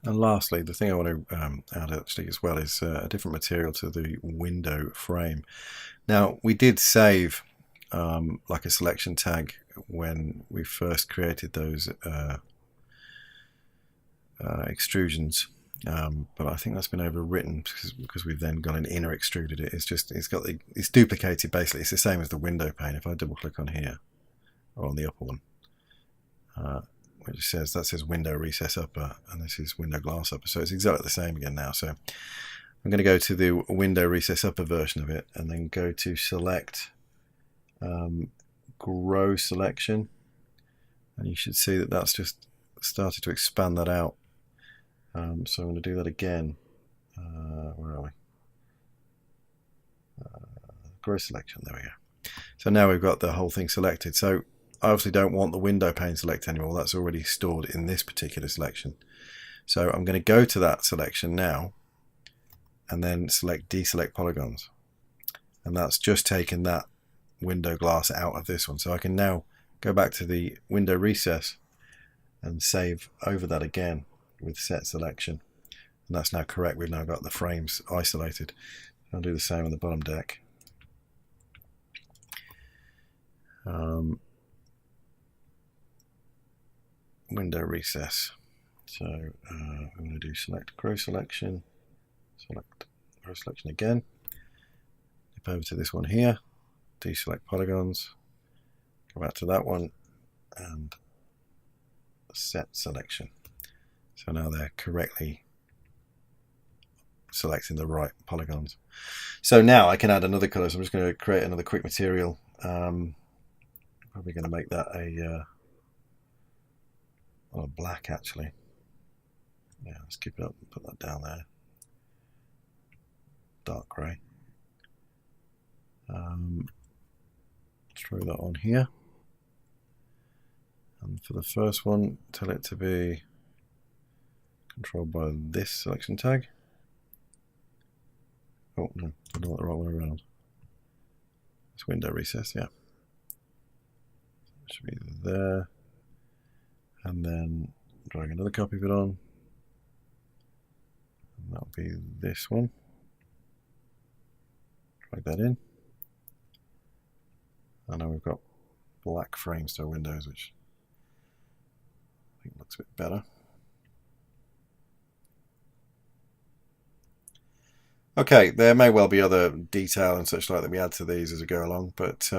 And lastly, the thing I want to add actually as well is a different material to the window frame. Now, we did save like a selection tag when we first created those extrusions, but I think that's been overwritten because we've then gone and inner extruded it. It's duplicated basically. It's the same as the window pane. If I double click on here or on the upper one, which says window recess upper, and this is window glass upper, so it's exactly the same again now. So I'm going to go to the window recess upper version of it and then go to select grow selection, and you should see that that's just started to expand that out. So I'm going to do that again. Where are we? Grow selection, there we go. So now we've got the whole thing selected. So I obviously don't want the window pane selected anymore. That's already stored in this particular selection. So I'm going to go to that selection now and then deselect polygons. And that's just taken that window glass out of this one. So I can now go back to the window recess and save over that again with set selection. And that's now correct. We've now got the frames isolated. I'll do the same on the bottom deck. Window recess. So I'm going to do select grow selection, select grow selection again, dip over to this one here, deselect polygons, go back to that one and set selection. So now they're correctly selecting the right polygons. So now I can add another color. So I'm just going to create another quick material. Probably going to make that a black actually. Yeah, let's keep it up and put that down there. Dark grey. Throw that on here. And for the first one, tell it to be controlled by this selection tag. Oh no, I don't want the right way around. It's window recess, yeah. It should be there. And then drag another copy of it on. And that'll be this one. Drag that in. And now we've got black frames to our windows, which I think looks a bit better. Okay, there may well be other detail and such like that we add to these as we go along, but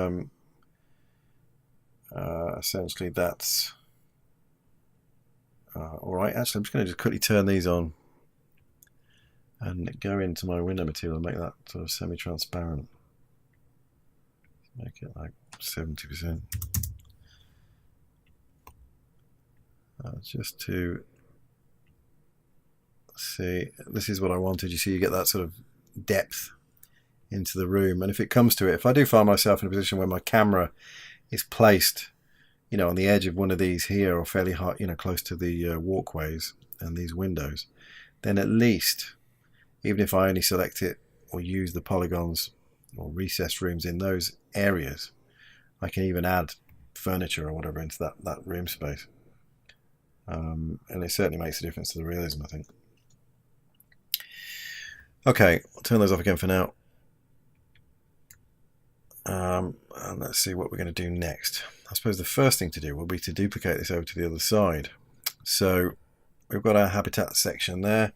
essentially that's alright. Actually, I'm just going to quickly turn these on and go into my window material and make that sort of semi-transparent. Make it like 70%. Just to see, this is what I wanted. You see, you get that sort of depth into the room, and if it comes to it, if I do find myself in a position where my camera is placed, you know, on the edge of one of these here, or fairly high, you know, close to the walkways and these windows, then at least, even if I only select it or use the polygons or recessed rooms in those areas, I can even add furniture or whatever into that room space. And it certainly makes a difference to the realism, I think. Okay, I'll turn those off again for now. And let's see what we're going to do next. I suppose the first thing to do will be to duplicate this over to the other side. So we've got our habitat section there.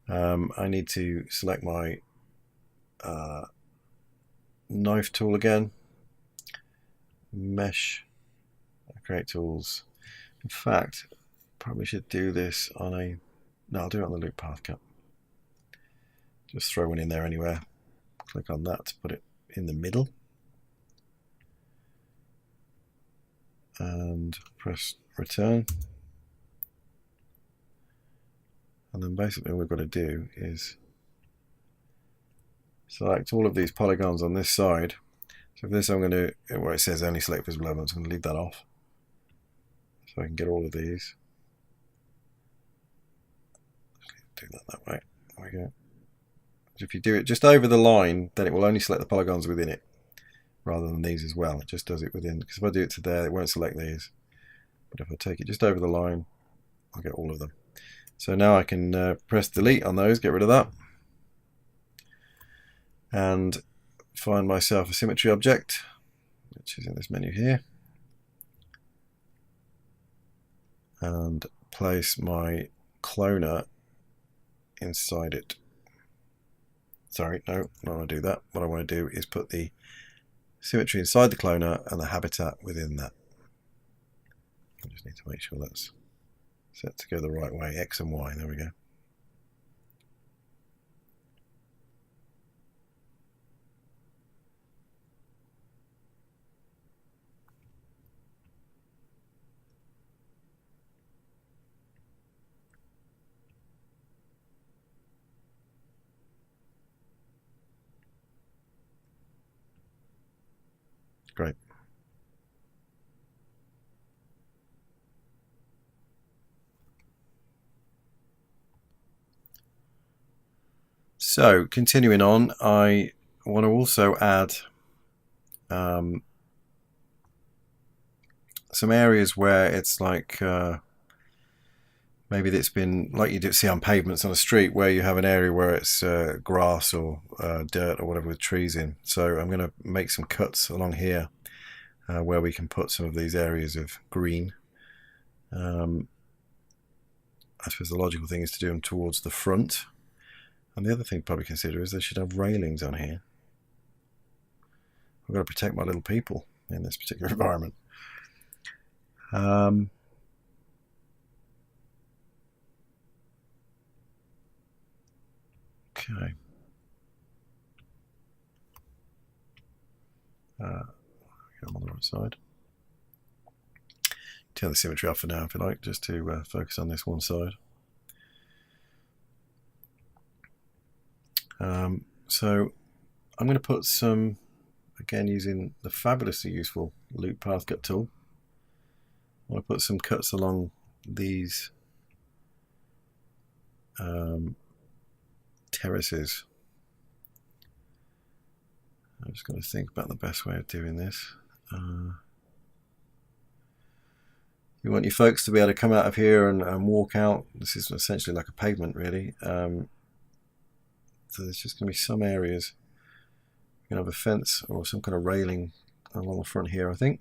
I need to select my knife tool again, mesh, create tools. In fact, probably should do this on no, I'll do it on the loop path cut. Just throw one in there anywhere. Click on that to put it in the middle. And press return. And then basically all we've got to do is select all of these polygons on this side. So for this I'm going to, where it says only select visible elements, I'm going to leave that off. So I can get all of these. Do that way. There we go. If you do it just over the line, then it will only select the polygons within it, rather than these as well. It just does it within, because if I do it to there, it won't select these. But if I take it just over the line, I'll get all of them. So now I can press delete on those, get rid of that, and find myself a symmetry object, which is in this menu here, and place my cloner inside it. Sorry, no, I don't want to do that. What I want to do is put the symmetry inside the cloner and the habitat within that. I just need to make sure that's set to go the right way, X and Y, there we go. Great. So continuing on, I want to also add some areas where it's like maybe it's been like you do see on pavements on a street, where you have an area where it's grass or dirt or whatever with trees in. So I'm going to make some cuts along here where we can put some of these areas of green. I suppose the logical thing is to do them towards the front. And the other thing to probably consider is they should have railings on here. I've got to protect my little people in this particular environment. Okay. I'm on the right side. Turn the symmetry off for now if you like, just to focus on this one side. So I'm going to put some, again using the fabulously useful loop path cut tool, I'll put some cuts along these terraces. I'm just going to think about the best way of doing this. You want your folks to be able to come out of here and walk out. This is essentially like a pavement, really. So there's just going to be some areas. You're going to have a fence or some kind of railing along the front here, I think.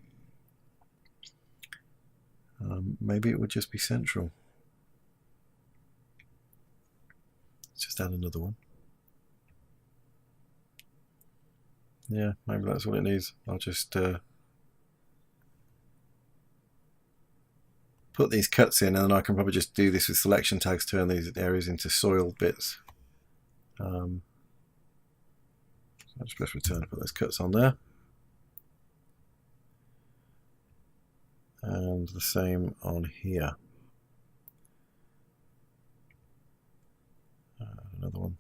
Maybe it would just be central. Let's just add another one. Yeah, maybe that's what it needs. I'll just put these cuts in, and then I can probably just do this with selection tags, turn these areas into soiled bits. So I'll just press return to put those cuts on there. And the same on here. Another one.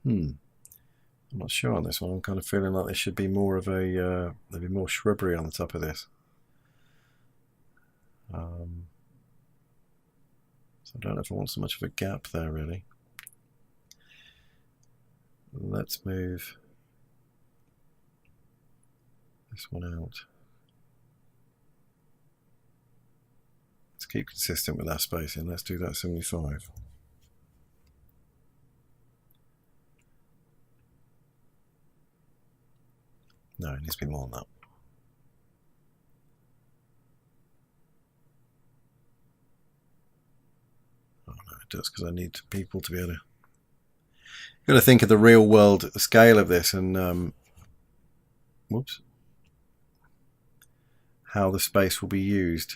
I'm not sure on this one. I'm kind of feeling like there should be more of a, there'd be more shrubbery on the top of this. So I don't know if I want so much of a gap there, really. Let's move this one out. Let's keep consistent with our spacing. Let's do that 75. No, it needs to be more than that. Oh no, it does, because I need people to be able to. You've got to think of the real world scale of this, and whoops, how the space will be used.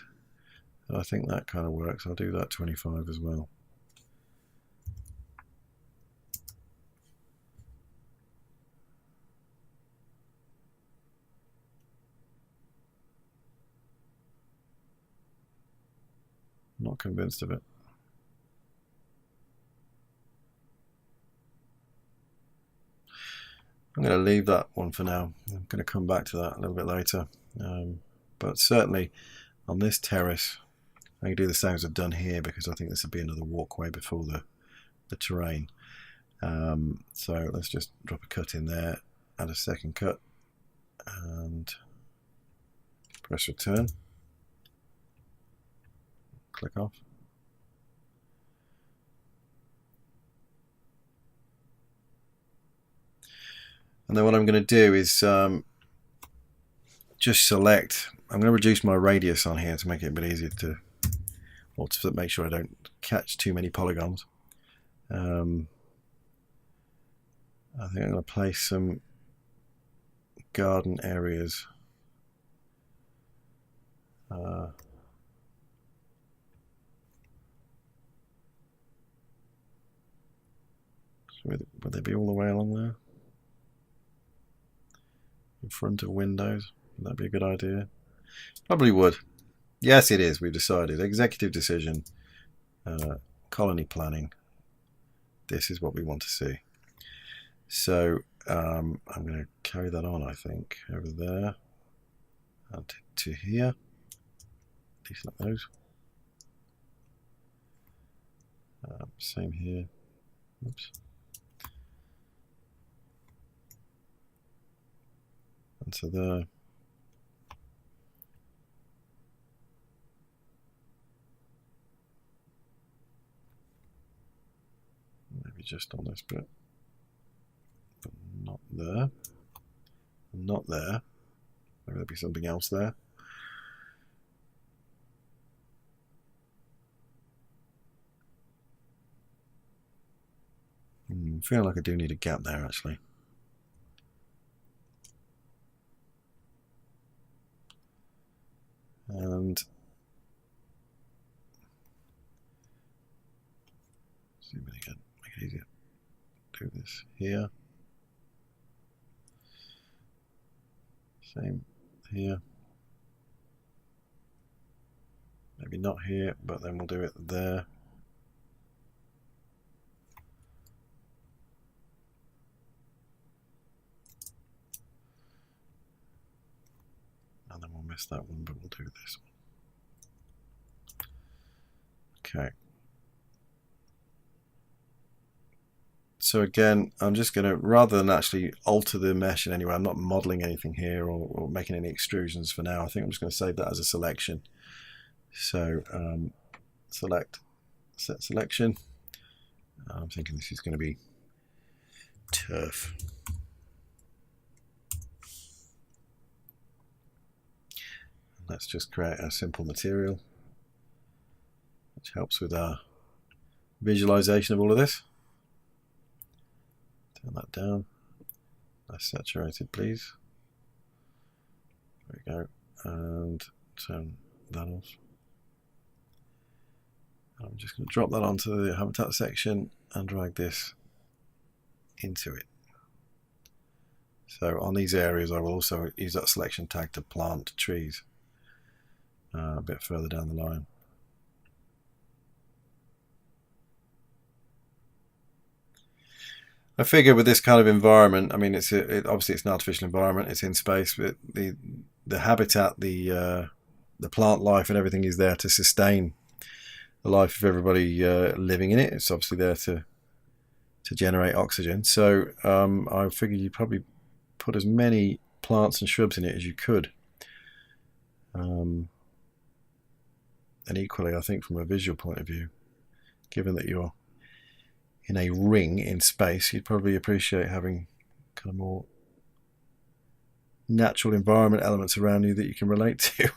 So I think that kind of works. I'll do that 25 as well. Not convinced of it. I'm going to leave that one for now. I'm going to come back to that a little bit later. But certainly on this terrace, I can do the same as I've done here, because I think this would be another walkway before the terrain. So let's just drop a cut in there, add a second cut, and press return. Click off. And then what I'm going to do is just select, I'm going to reduce my radius on here to make it a bit easier to, or to make sure I don't catch too many polygons. I think I'm going to place some garden areas. Would they be all the way along there? In front of windows? Would that be a good idea? Probably would. Yes, it is. We've decided. Executive decision. Colony planning. This is what we want to see. So I'm going to carry that on, I think, over there and to here. Deselect those. Same here. Oops. And so there. Maybe just on this bit. But not there. Not there. Maybe there'll be something else there. I feel like I do need a gap there actually. And zoom in again, make it easier. Do this here. Same here. Maybe not here, but then we'll do it there. And then we'll miss that one, but we'll do this one. Okay. So again, I'm just going to, rather than actually alter the mesh in any way, I'm not modeling anything here or making any extrusions for now. I think I'm just going to save that as a selection. So select, set selection. I'm thinking this is going to be turf. Let's just create a simple material, which helps with our visualization of all of this. Turn that down. Nice saturated, please. There we go. And turn that off. I'm just going to drop that onto the habitat section and drag this into it. So on these areas, I will also use that selection tag to plant trees a bit further down the line. I figure with this kind of environment, I mean, obviously it's an artificial environment, it's in space, but the habitat, the plant life and everything is there to sustain the life of everybody living in it. It's obviously there to generate oxygen. So I figure you probably put as many plants and shrubs in it as you could. And equally, I think from a visual point of view, given that you're in a ring in space, you'd probably appreciate having kind of more natural environment elements around you that you can relate to.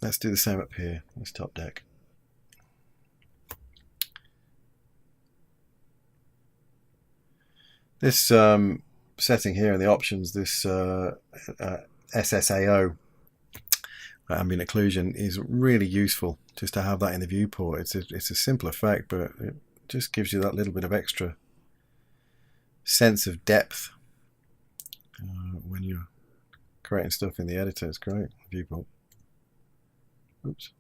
Let's do the same up here, this top deck. This setting here in the options, this SSAO, ambient occlusion, is really useful just to have that in the viewport. It's a simple effect, but it just gives you that little bit of extra sense of depth when you're creating stuff in the editor. It's great, viewport. Oops.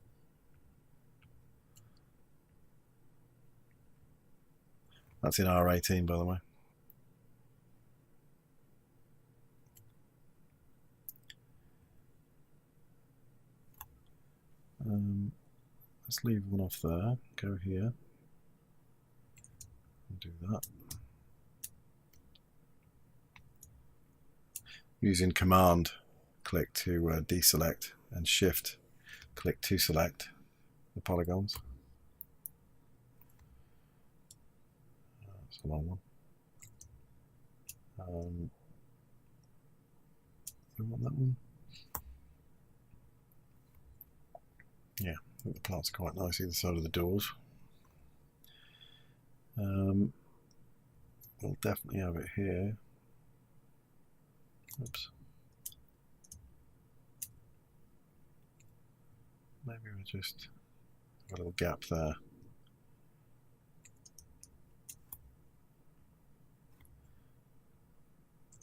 That's in R18, by the way. Let's leave one off there, go here, do that. Using Command click to deselect and Shift click to select the polygons. That's a long one. I want that one. Yeah, I think the plant's quite nice either side of the doors. We'll definitely have it here. Oops. Maybe we'll just have a little gap there.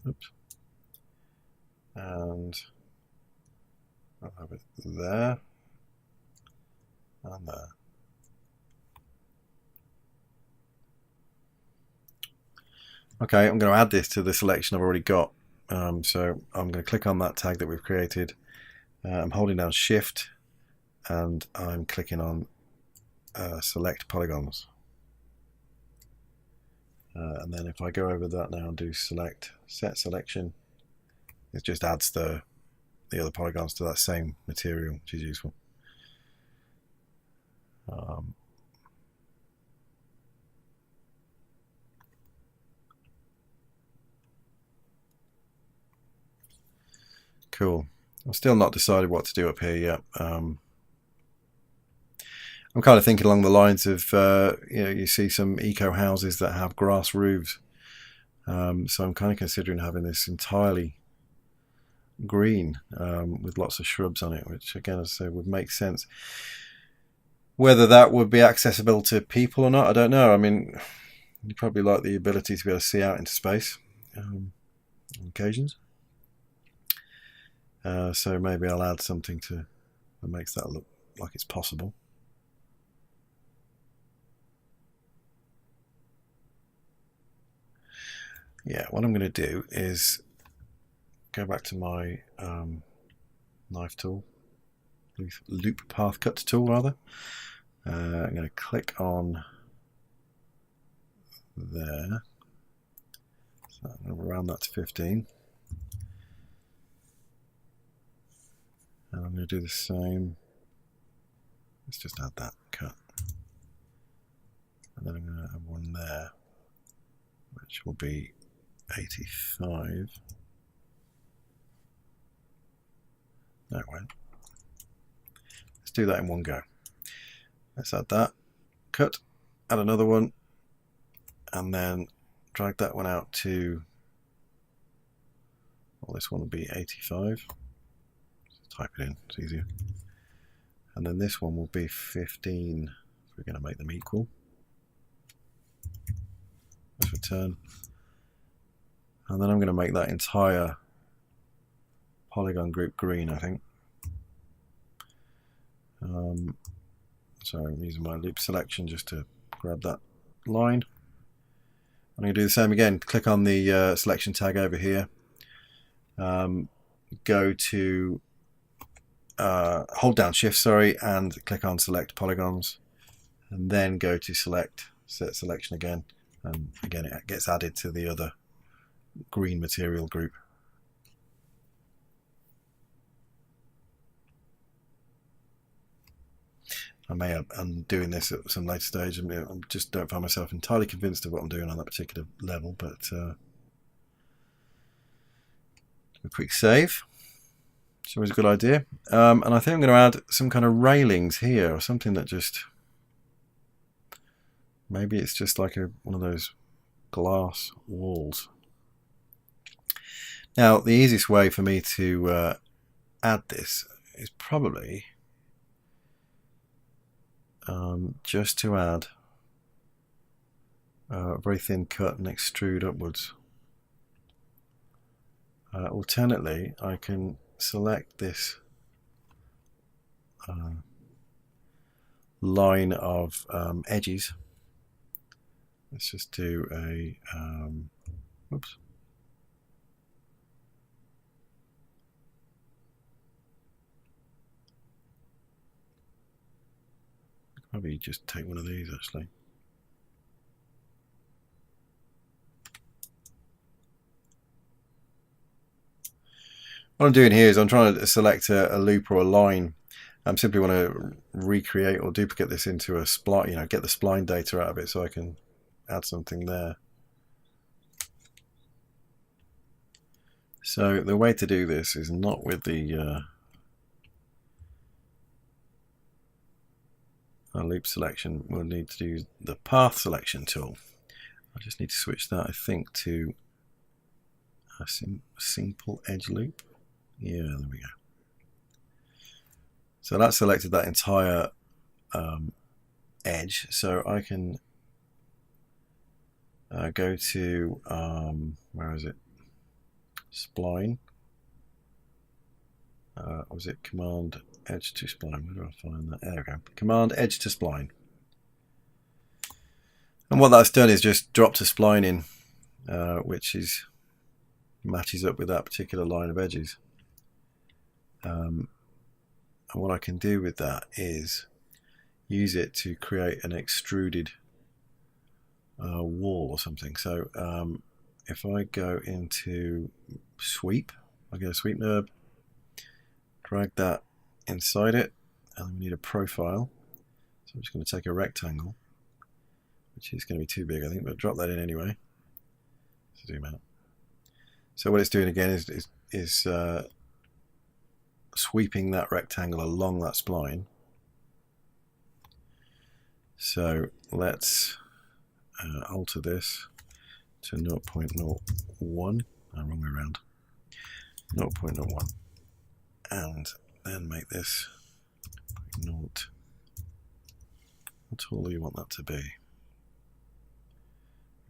Oops. And I'll have it there and there. Okay, I'm going to add this to the selection I've already got. So I'm going to click on that tag that we've created. I'm holding down Shift and I'm clicking on Select Polygons. And then if I go over that now and do Select, Set Selection, it just adds the other polygons to that same material, which is useful. Cool. I've still not decided what to do up here yet. I'm kind of thinking along the lines of, you see some eco houses that have grass roofs. So I'm kind of considering having this entirely green with lots of shrubs on it, which again, as I say, would make sense. Whether that would be accessible to people or not, I don't know. I mean, you probably like the ability to be able to see out into space on occasions. So maybe I'll add something that makes that look like it's possible. Yeah, what I'm going to do is go back to my knife tool, loop path cut tool rather. I'm going to click on there. So I'm going to round that to 15. And I'm going to do the same. Let's just add that cut. And then I'm going to have one there, which will be 85. No, it won't. Let's do that in one go. Let's add that, cut, add another one, and then drag that one out to, well, this one will be 85. Type it in, it's easier. And then this one will be 15 if we're going to make them equal. Let's return. And then I'm going to make that entire polygon group green, I think. So I'm using my loop selection just to grab that line. I'm going to do the same again. Click on the selection tag over here. Go to hold down Shift, sorry, and click on Select Polygons, and then go to Select, Set Selection again, and again it gets added to the other green material group. I may undo this at some later stage. I just don't find myself entirely convinced of what I'm doing on that particular level, but a quick save. It's always a good idea. And I think I'm going to add some kind of railings here, or something that just, maybe it's just like one of those glass walls. Now, the easiest way for me to add this is probably just to add a very thin cut and extrude upwards. Alternately, I can select this line of edges. Let's just do a oops. Maybe just take one of these actually. What I'm doing here is I'm trying to select a loop or a line. I simply want to recreate or duplicate this into a spline, you know, get the spline data out of it so I can add something there. So the way to do this is not with the loop selection. We'll need to use the path selection tool. I just need to switch that, I think, to a simple edge loop. Yeah, there we go. So that selected that entire edge. So I can go to, where is it? Spline. Was it Command Edge to Spline? Where do I find that? There we go. Command Edge to Spline. And what that's done is just dropped a spline in, which matches up with that particular line of edges. And what I can do with that is use it to create an extruded wall or something. So if I go into sweep, I get a sweep node, drag that inside it, and we need a profile. So I'm just going to take a rectangle, which is going to be too big, I think, but drop that in anyway. Zoom out. So what it's doing again is sweeping that rectangle along that spline. So let's alter this to 0.01, wrong way around, 0.01, and then make this 0. How tall do you want that to be?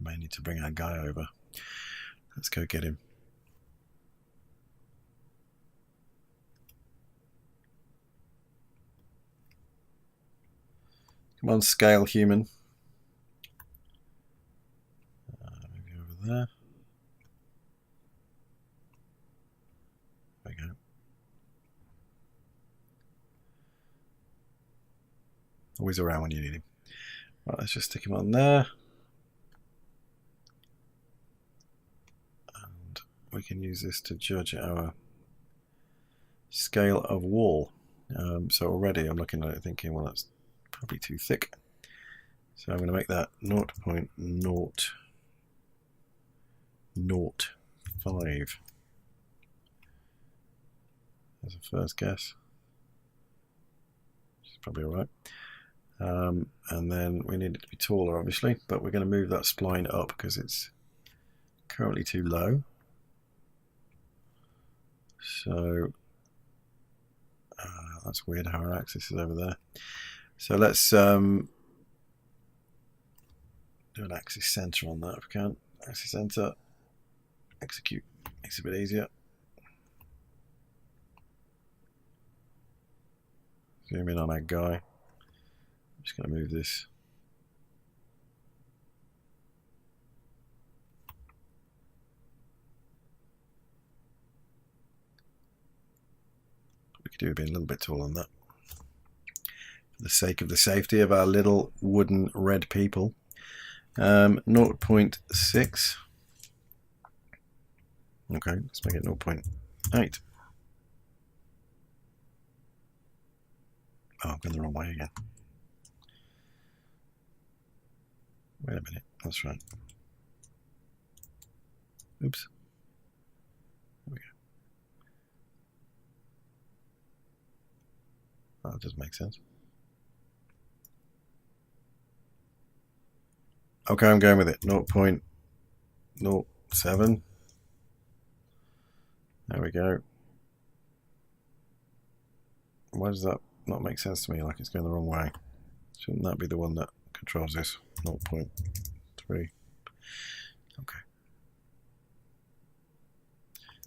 We may need to bring our guy over. Let's go get him. Come on, scale human. Maybe over there. There we go. Always around when you need him. Right, let's just stick him on there. And we can use this to judge our scale of wall. So already I'm looking at it thinking, well, that's probably too thick. So I'm going to make that 0.005 as a first guess. Which is probably alright. And then we need it to be taller, obviously, but we're going to move that spline up because it's currently too low. So that's weird how our axis is over there. So let's do an axis center on that if we can. Axis center, execute, makes it a bit easier. Zoom in on our guy. I'm just going to move this. We could do being a little bit taller than that. For the sake of the safety of our little wooden red people. 0.6. Okay, let's make it 0.8. Oh, I've gone the wrong way again. Wait a minute, that's right. Oops. There we go. That does make sense. Okay, I'm going with it. 0.07. There we go. Why does that not make sense to me? Like it's going the wrong way. Shouldn't that be the one that controls this? 0.3. Okay.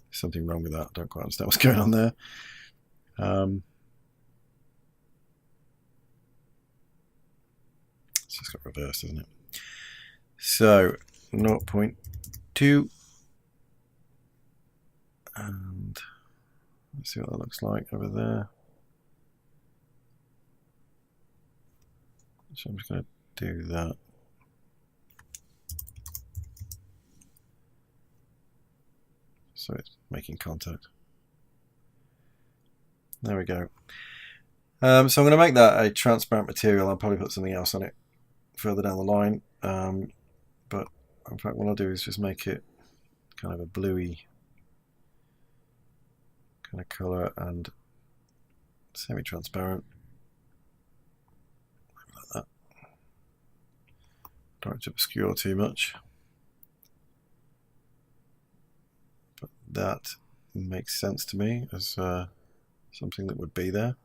There's something wrong with that. I don't quite understand what's going on there. It's just got reversed, isn't it? So 0.2, and let's see what that looks like over there. So I'm just going to do that. So it's making contact. There we go. So I'm going to make that a transparent material. I'll probably put something else on it further down the line. But in fact, what I'll do is just make it kind of a bluey kind of colour and semi-transparent. Like that. Don't want to obscure too much. But that makes sense to me as something that would be there.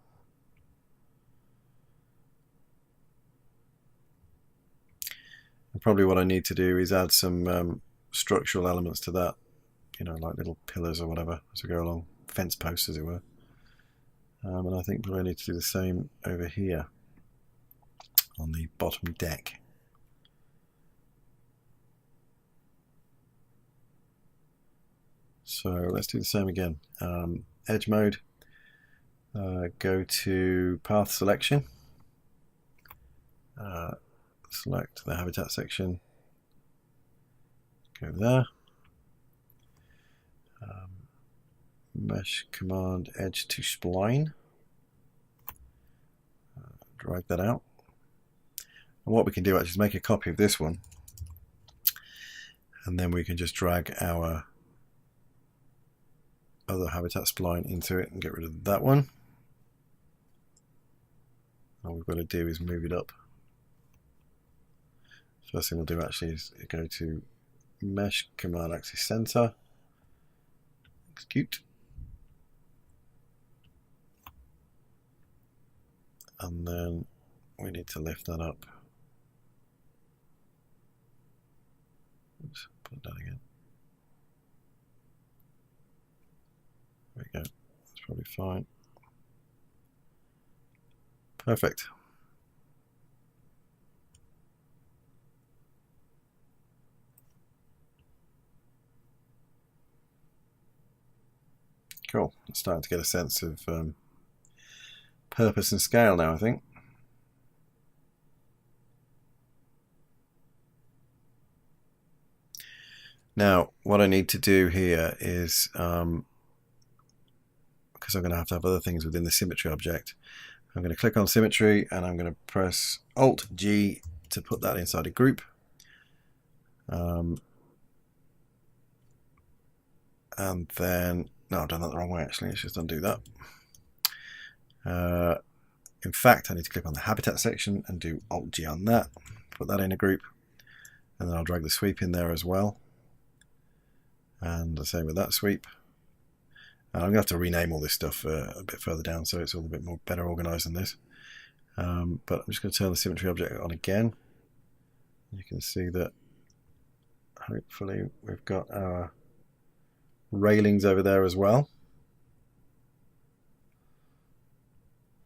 And probably what I need to do is add some structural elements to that, you know, like little pillars or whatever as we go along, fence posts as it were. And I think probably I need to do the same over here on the bottom deck. So let's do the same again. Edge mode, go to path selection, select the habitat section, go there, mesh command edge to spline, drag that out. And what we can do actually is make a copy of this one, and then we can just drag our other habitat spline into it and get rid of that one. All we've got to do is move it up. First thing we'll do actually is go to mesh command axis center, execute, and then we need to lift that up. Oops, put it down again. There we go, that's probably fine. Perfect. Cool, it's starting to get a sense of purpose and scale now, I think. Now, what I need to do here is, because I'm going to have other things within the symmetry object, I'm going to click on symmetry and I'm going to press Alt G to put that inside a group. And then, no, I've done that the wrong way actually, let's just undo that. In fact, I need to click on the habitat section and do Alt G on that, put that in a group, and then I'll drag the sweep in there as well. And the same with that sweep. I'm going to have to rename all this stuff a bit further down so it's all a bit more better organized than this. But I'm just going to turn the symmetry object on again. You can see that hopefully we've got our railings over there as well.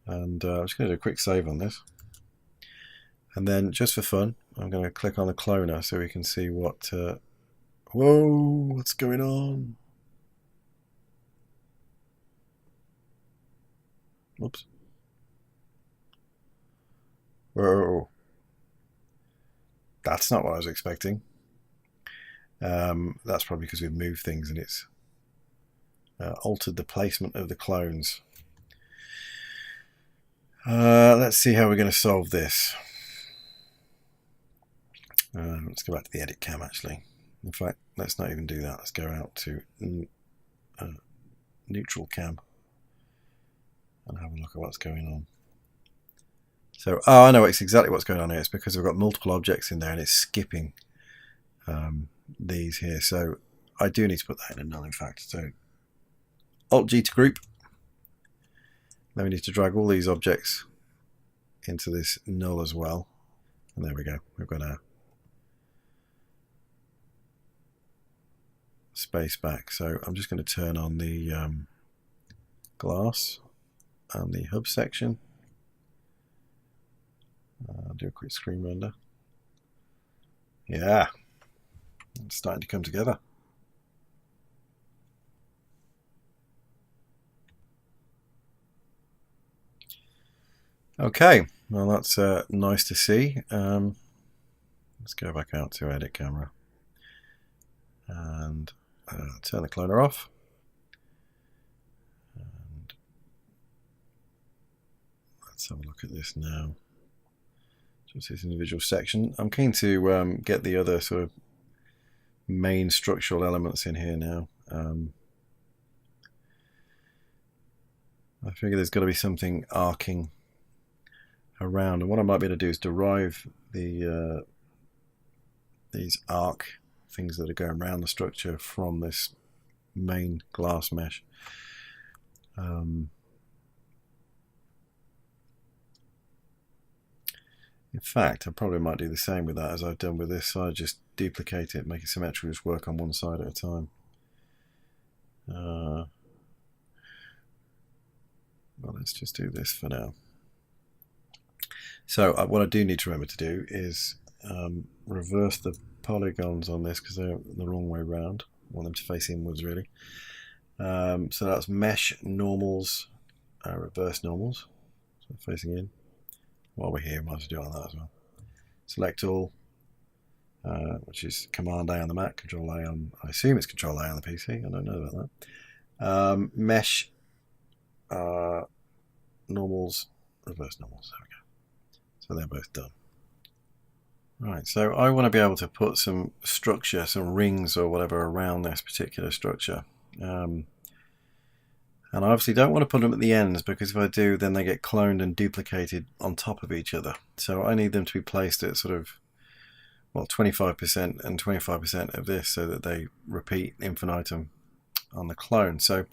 And I'm just going to do a quick save on this. And then just for fun, I'm going to click on the cloner so we can see what... whoa, what's going on? Oops. Whoa. That's not what I was expecting. That's probably because we've moved things and it's altered the placement of the clones. Let's see how we're going to solve this. Let's go back to the edit cam actually. In fact, let's not even do that. Let's go out to neutral cam and have a look at what's going on. So, oh, I know exactly what's going on here. It's because we've got multiple objects in there and it's skipping these here. So I do need to put that in a null, in fact. So Alt G to group. Then we need to drag all these objects into this null as well. And there we go. We've got our space back. So I'm just going to turn on the glass and the hub section. I'll do a quick screen render. Yeah, it's starting to come together. Okay, well that's nice to see. Let's go back out to edit camera and turn the cloner off. And Let's have a look at this now. Just this individual section. I'm keen to get the other sort of main structural elements in here now. I figure there's got to be something arcing around, and what I might be able to do is derive the these arc things that are going around the structure from this main glass mesh. In fact, I probably might do the same with that as I've done with this side, just duplicate it, make it symmetrical, just work on one side at a time. Well, let's just do this for now. So what I do need to remember to do is reverse the polygons on this because they're the wrong way around. I want them to face inwards really. So that's mesh normals, reverse normals, so facing in. While we're here, might as well do it on that as well. Select all, which is Command A on the Mac, Control A on, I assume it's Control A on the PC, I don't know about that. Mesh, normals, reverse normals, there we go. So they're both done. Right, so I want to be able to put some structure, some rings or whatever around this particular structure. And I obviously don't want to put them at the ends, because if I do, then they get cloned and duplicated on top of each other. So I need them to be placed at sort of, well, 25% and 25% of this, so that they repeat infinitum on the clone. So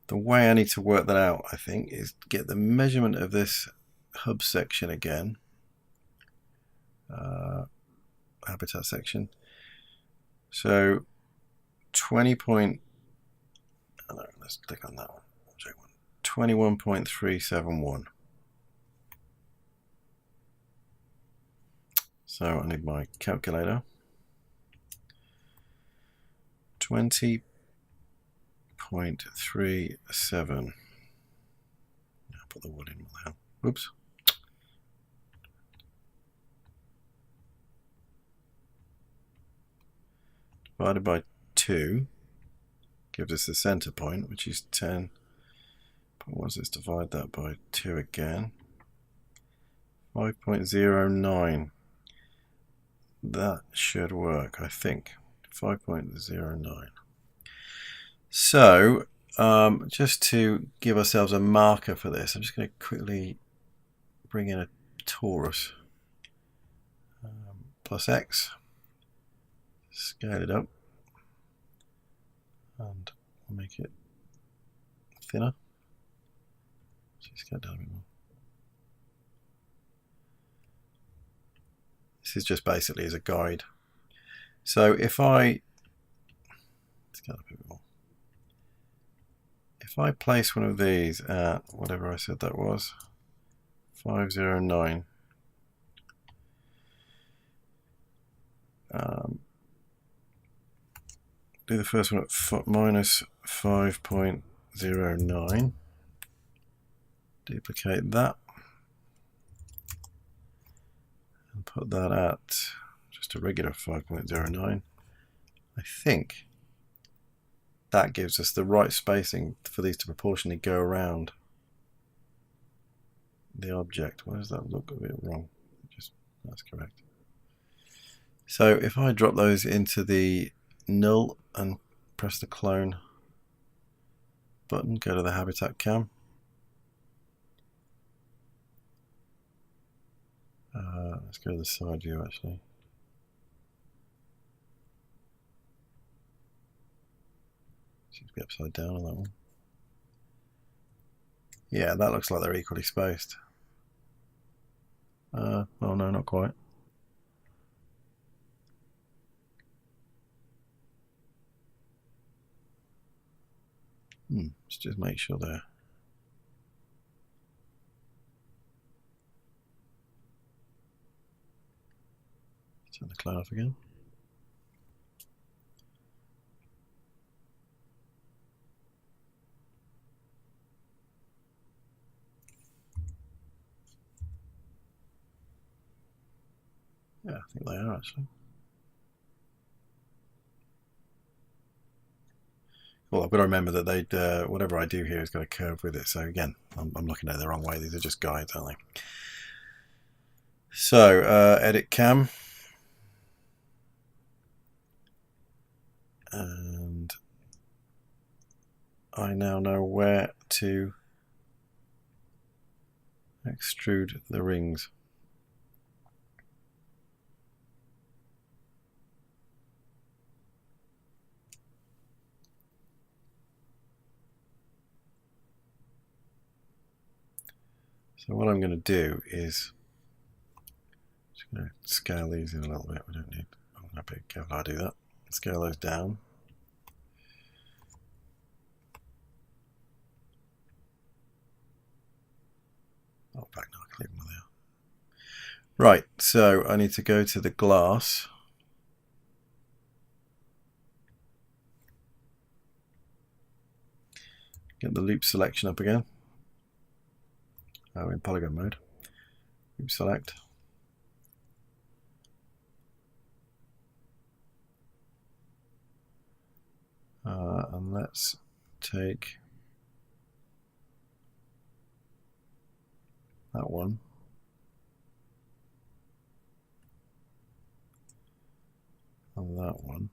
the way I need to work that out, I think, is get the measurement of this hub section again, habitat section. So 20 point, no, let's click on that one. 21.371. So I need my calculator. 20.37. I'll put the wood in now. Oops. Divided by 2 gives us the center point, which is 10. Let's divide that by 2 again. 5.09. That should work, I think. 5.09. So, just to give ourselves a marker for this, I'm just going to quickly bring in a torus. Plus X. Scale it up. And make it thinner. Just get down a bit more. This is just basically as a guide. So if I, let's get up a bit more. If I place one of these at whatever I said that was, 509. Do the first one at minus 5.09. Duplicate that and put that at just a regular 5.09. I think that gives us the right spacing for these to proportionally go around the object. Why does that look a bit wrong? Just, that's correct. So if I drop those into the null and press the clone button, go to the habitat cam. Let's go to the side view actually. Seems to be upside down on that one. Yeah, that looks like they're equally spaced. Oh no, not quite. Let's just make sure they're. Turn the cloud off again. Yeah, I think they are actually. well, I've got to remember that they'd whatever I do here has got a curve with it. So again, I'm looking at it the wrong way. These are just guides, aren't they? So edit cam, and I now know where to extrude the rings. So what I'm going to do is just going to scale these in a little bit. We don't need. I'm going to be careful how I do that. Scale those down. Oh, back now. I click them there. Right. So I need to go to the glass. Get the loop selection up again. Oh, in polygon mode. Loop select. And let's take that one. And that one.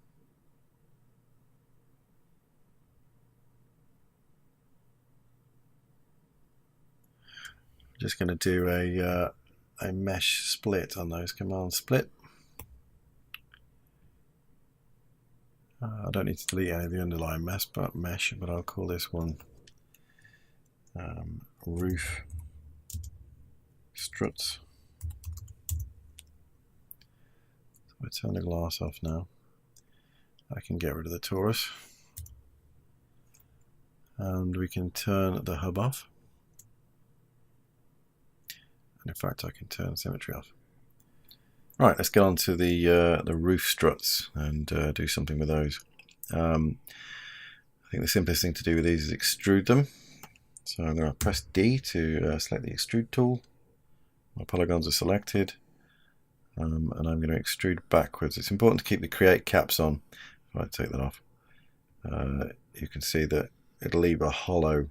Just going to do a mesh split on those. Command split. I don't need to delete any of the underlying mesh, but I'll call this one roof struts. So I turn the glass off now. I can get rid of the torus, and we can turn the hub off. And in fact, I can turn symmetry off. Right, let's get on to the roof struts and do something with those. I think the simplest thing to do with these is extrude them. So I'm going to press D to select the extrude tool. My polygons are selected, and I'm going to extrude backwards. It's important to keep the create caps on. If I take that off, you can see that it'll leave a hollow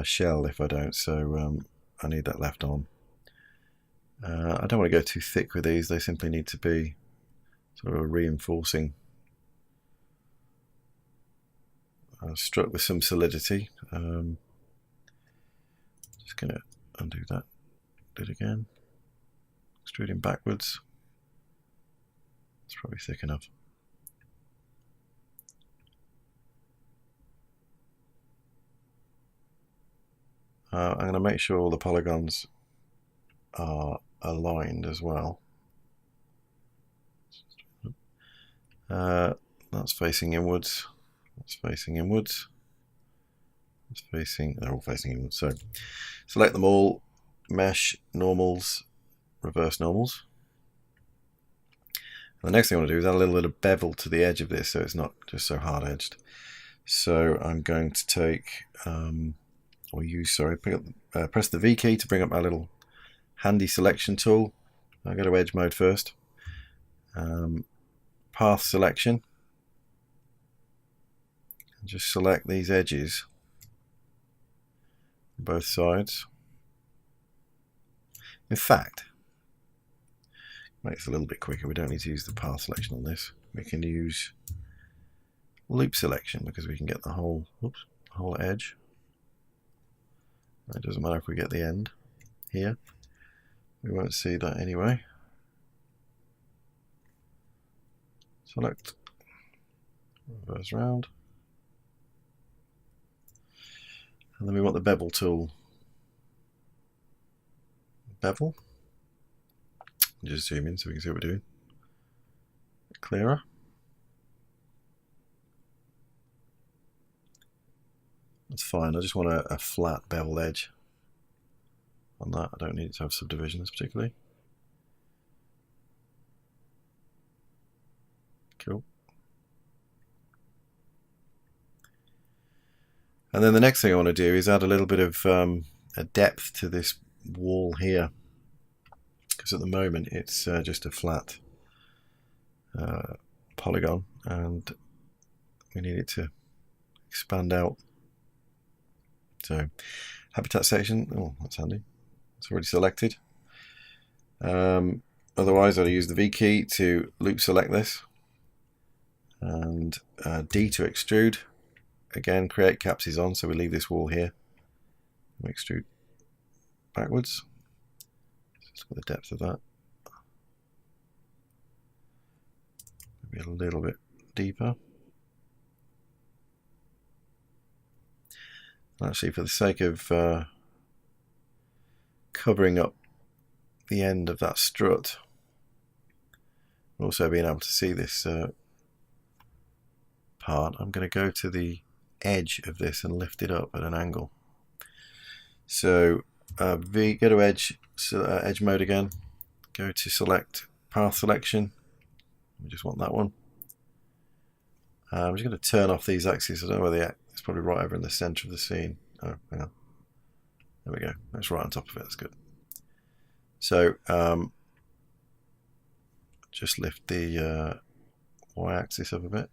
shell if I don't, so I need that left on. I don't want to go too thick with these. They simply need to be sort of a reinforcing strut with some solidity. Just going to undo that. Do it again. Extruding backwards. It's probably thick enough. I'm going to make sure all the polygons are aligned as well. That's facing inwards. That's facing inwards. That's facing. They're all facing inwards. So select them all. Mesh, normals, reverse normals. And the next thing I want to do is add a little bit of bevel to the edge of this, so it's not just so hard edged. So I'm going to take, press the V key to bring up my little handy selection tool. I'll go to edge mode first. Path selection. And just select these edges on both sides. In fact, makes it a little bit quicker. We don't need to use the path selection on this. We can use loop selection because we can get the whole edge. It doesn't matter if we get the end here. We won't see that anyway. Select, reverse round. And then we want the bevel tool. Bevel. Just zoom in so we can see what we're doing. Clearer. That's fine. I just want a flat bevel edge on that. I don't need it to have subdivisions particularly. Cool. And then the next thing I want to do is add a little bit of a depth to this wall here, because at the moment it's just a flat polygon, and we need it to expand out. So habitat section, oh, that's handy. It's already selected. Otherwise, I'll use the V key to loop select this, and D to extrude. Again, create caps is on, so we leave this wall here. We extrude backwards. Let's look at the depth of that. Maybe a little bit deeper. Actually, for the sake of covering up the end of that strut, also being able to see this part, I'm going to go to the edge of this and lift it up at an angle. So V, go to edge, edge mode again, go to select path selection. We just want that one. I'm just going to turn off these axes. I don't know where they are. It's probably right over in the center of the scene. Oh, hang on. There we go. That's right on top of it. That's good. So just lift the y-axis up a bit.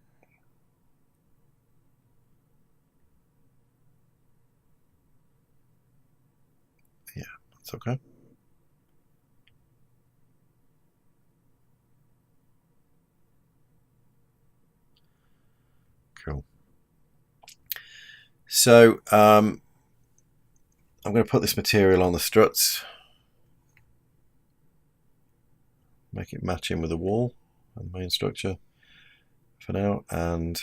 Yeah, that's okay. Cool. So I'm going to put this material on the struts, make it match in with the wall and the main structure for now, and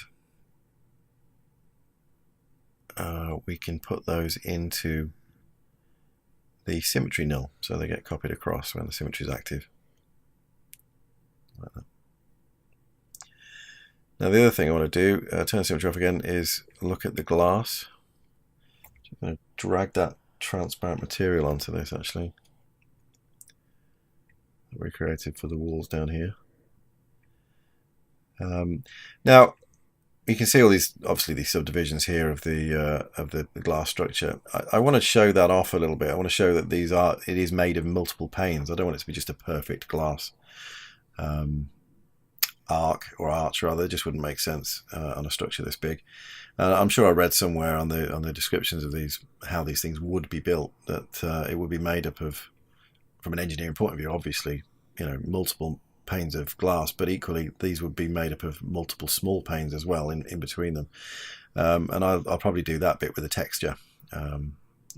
we can put those into the symmetry null, so they get copied across when the symmetry is active. Like that. Now the other thing I want to do, turn the symmetry off again, is look at the glass. So I'm going to drag that transparent material onto this actually, that we created for the walls down here. Now you can see all these, obviously these subdivisions here of the glass structure. I want to show that off a little bit. I want to show that it is made of multiple panes. I don't want it to be just a perfect glass arc or arch rather. It just wouldn't make sense on a structure this big. I'm sure I read somewhere on the descriptions of these how these things would be built, that it would be made up of, from an engineering point of view, obviously, you know, multiple panes of glass, but equally these would be made up of multiple small panes as well in between them. And I'll probably do that bit with the texture.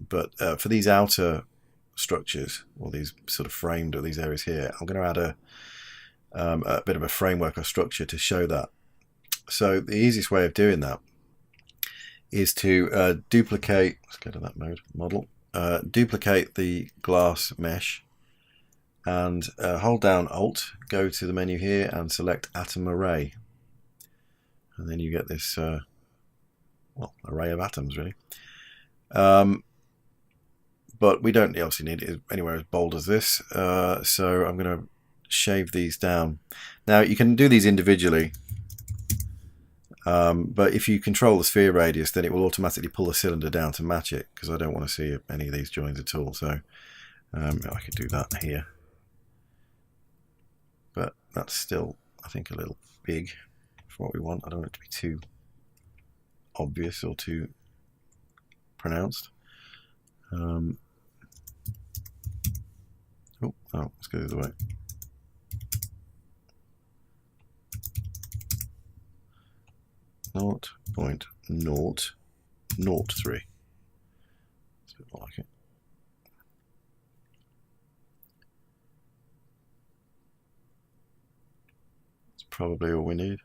But for these outer structures, or these sort of framed, or these areas here, I'm going to add a bit of a framework or structure to show that. So the easiest way of doing that is to duplicate, let's go to that mode, model, duplicate the glass mesh, and hold down Alt, go to the menu here and select Atom Array, and then you get this well, array of atoms really. But we don't obviously need it anywhere as bold as this, so I'm going to shave these down. Now you can do these individually, but if you control the sphere radius, then it will automatically pull the cylinder down to match it, because I don't want to see any of these joins at all. So I could do that here, but that's still, I think, a little big for what we want. I don't want it to be too obvious or too pronounced. Oh, let's go the other way. Naught point naught 0.03. It's a bit more like it. That's probably all we need.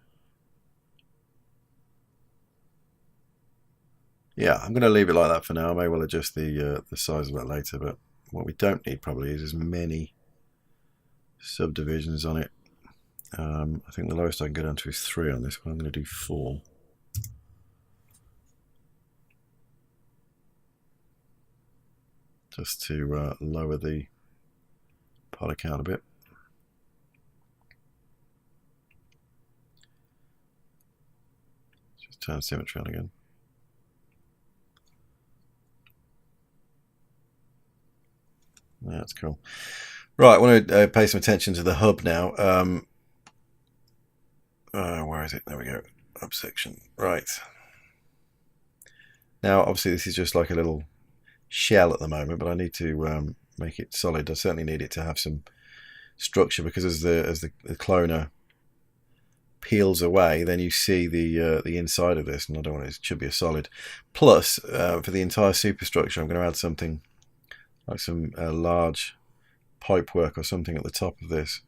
Yeah, I'm going to leave it like that for now. I may well adjust the size of that later, but what we don't need probably is as many subdivisions on it. I think the lowest I can go down to is 3 on this one. I'm going to do 4. Just to lower the poly count a bit. Just turn symmetry on again. That's cool. Right, I want to pay some attention to the hub now. Where is it? There we go. Hub section. Right. Now obviously this is just like a little shell at the moment, but I need to make it solid. I certainly need it to have some structure, because as the cloner peels away, then you see the inside of this, and I don't want it should be a solid. Plus, for the entire superstructure, I'm going to add something like some large pipe work or something at the top of this,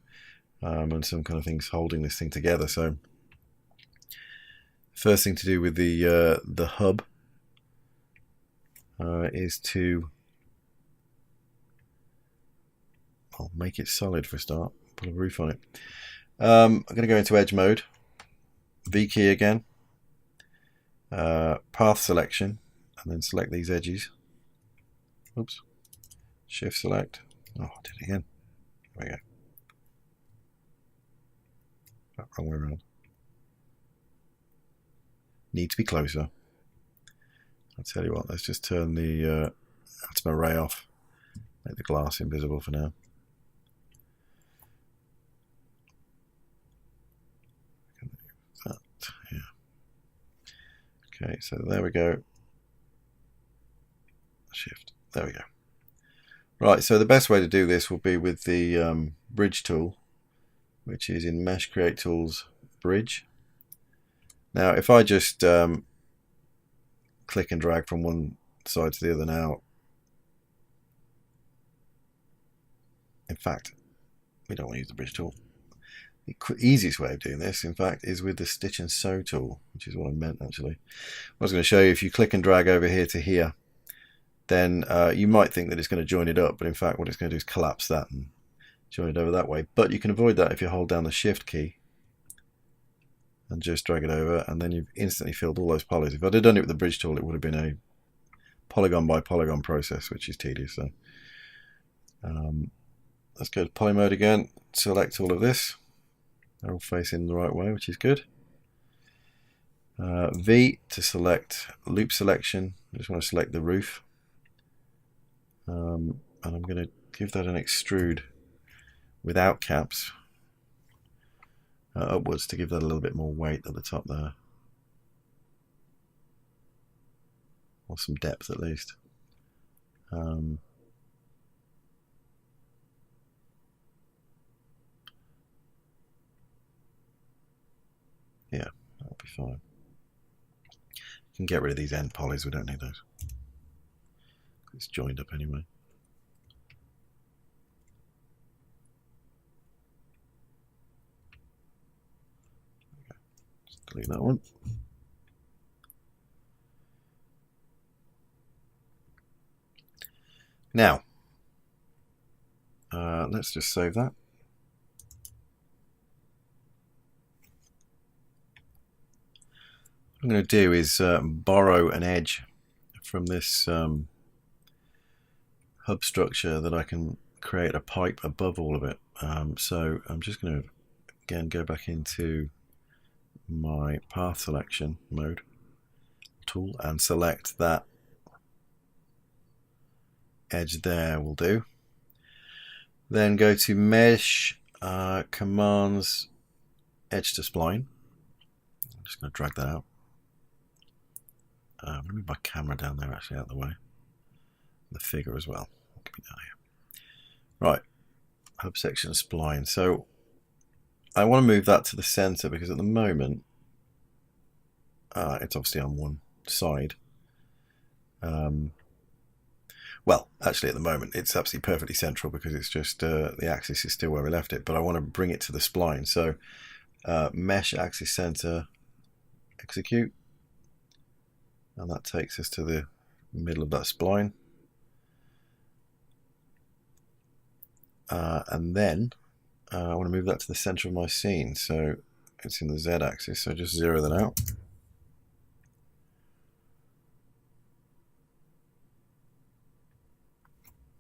and some kind of things holding this thing together. So, first thing to do with the hub is to make it solid for a start. Put a roof on it. I'm going to go into edge mode, V key again, path selection, and then select these edges. Oops. Shift select. Oh, I did it again. There we go. Oh, wrong way around. Need to be closer. I'll tell you what, let's just turn the atom array off. Make the glass invisible for now. That, yeah. Okay, so there we go. Shift. There we go. Right, so the best way to do this will be with the bridge tool, which is in Mesh Create Tools, Bridge. Now, if I just click and drag from one side to the other now, in fact, we don't want to use the bridge tool. The easiest way of doing this, in fact, is with the stitch and sew tool, which is what I meant actually. I was going to show you, if you click and drag over here to here, then you might think that it's going to join it up, but in fact what it's going to do is collapse that and join it over that way. But you can avoid that if you hold down the Shift key and just drag it over, and then you've instantly filled all those polys. If I'd have done it with the bridge tool, it would have been a polygon by polygon process, which is tedious. So let's go to poly mode again, select all of this. They're all facing the right way, which is good. V to select loop selection. I just want to select the roof. And I'm going to give that an extrude without caps upwards to give that a little bit more weight at the top there, or some depth at least. Yeah, that'll be fine. You can get rid of these end polys, we don't need those. It's joined up anyway. Okay. Just delete that one. Now, let's just save that. What I'm going to do is borrow an edge from this hub structure that I can create a pipe above all of it. So I'm just going to again go back into my path selection mode tool and select that edge there will do. Then go to Mesh, Commands, Edge to Spline. I'm just going to drag that out. I'm going to move my camera down there, actually, out of the way. The figure as well. Get me down here. Right, hub section spline. So I want to move that to the center, because at the moment it's obviously on one side. Well, actually at the moment it's absolutely perfectly central, because it's just the axis is still where we left it, but I want to bring it to the spline. So mesh axis center, execute, and that takes us to the middle of that spline. And then I want to move that to the center of my scene, so it's in the Z axis, so just zero that out.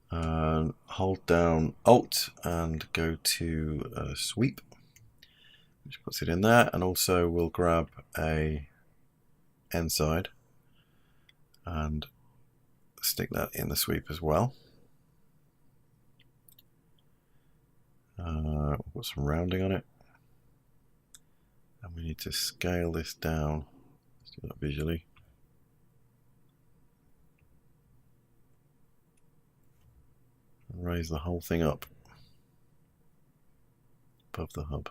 And hold down Alt and go to sweep, which puts it in there, and also we'll grab a end side and stick that in the sweep as well. We'll put some rounding on it, and we need to scale this down. Let's do that visually. Raise the whole thing up above the hub.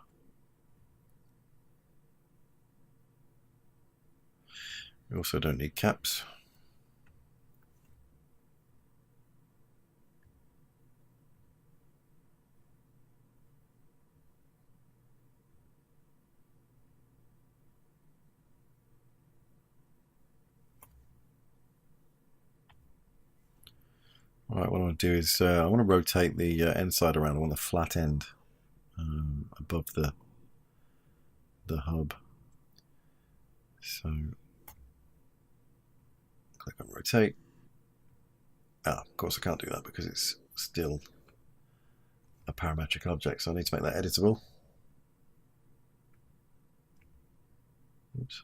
We also don't need caps. Alright, what I want to do is I want to rotate the end side around. I want the flat end above the hub. So click on rotate. Of course I can't do that because it's still a parametric object, so I need to make that editable. Oops.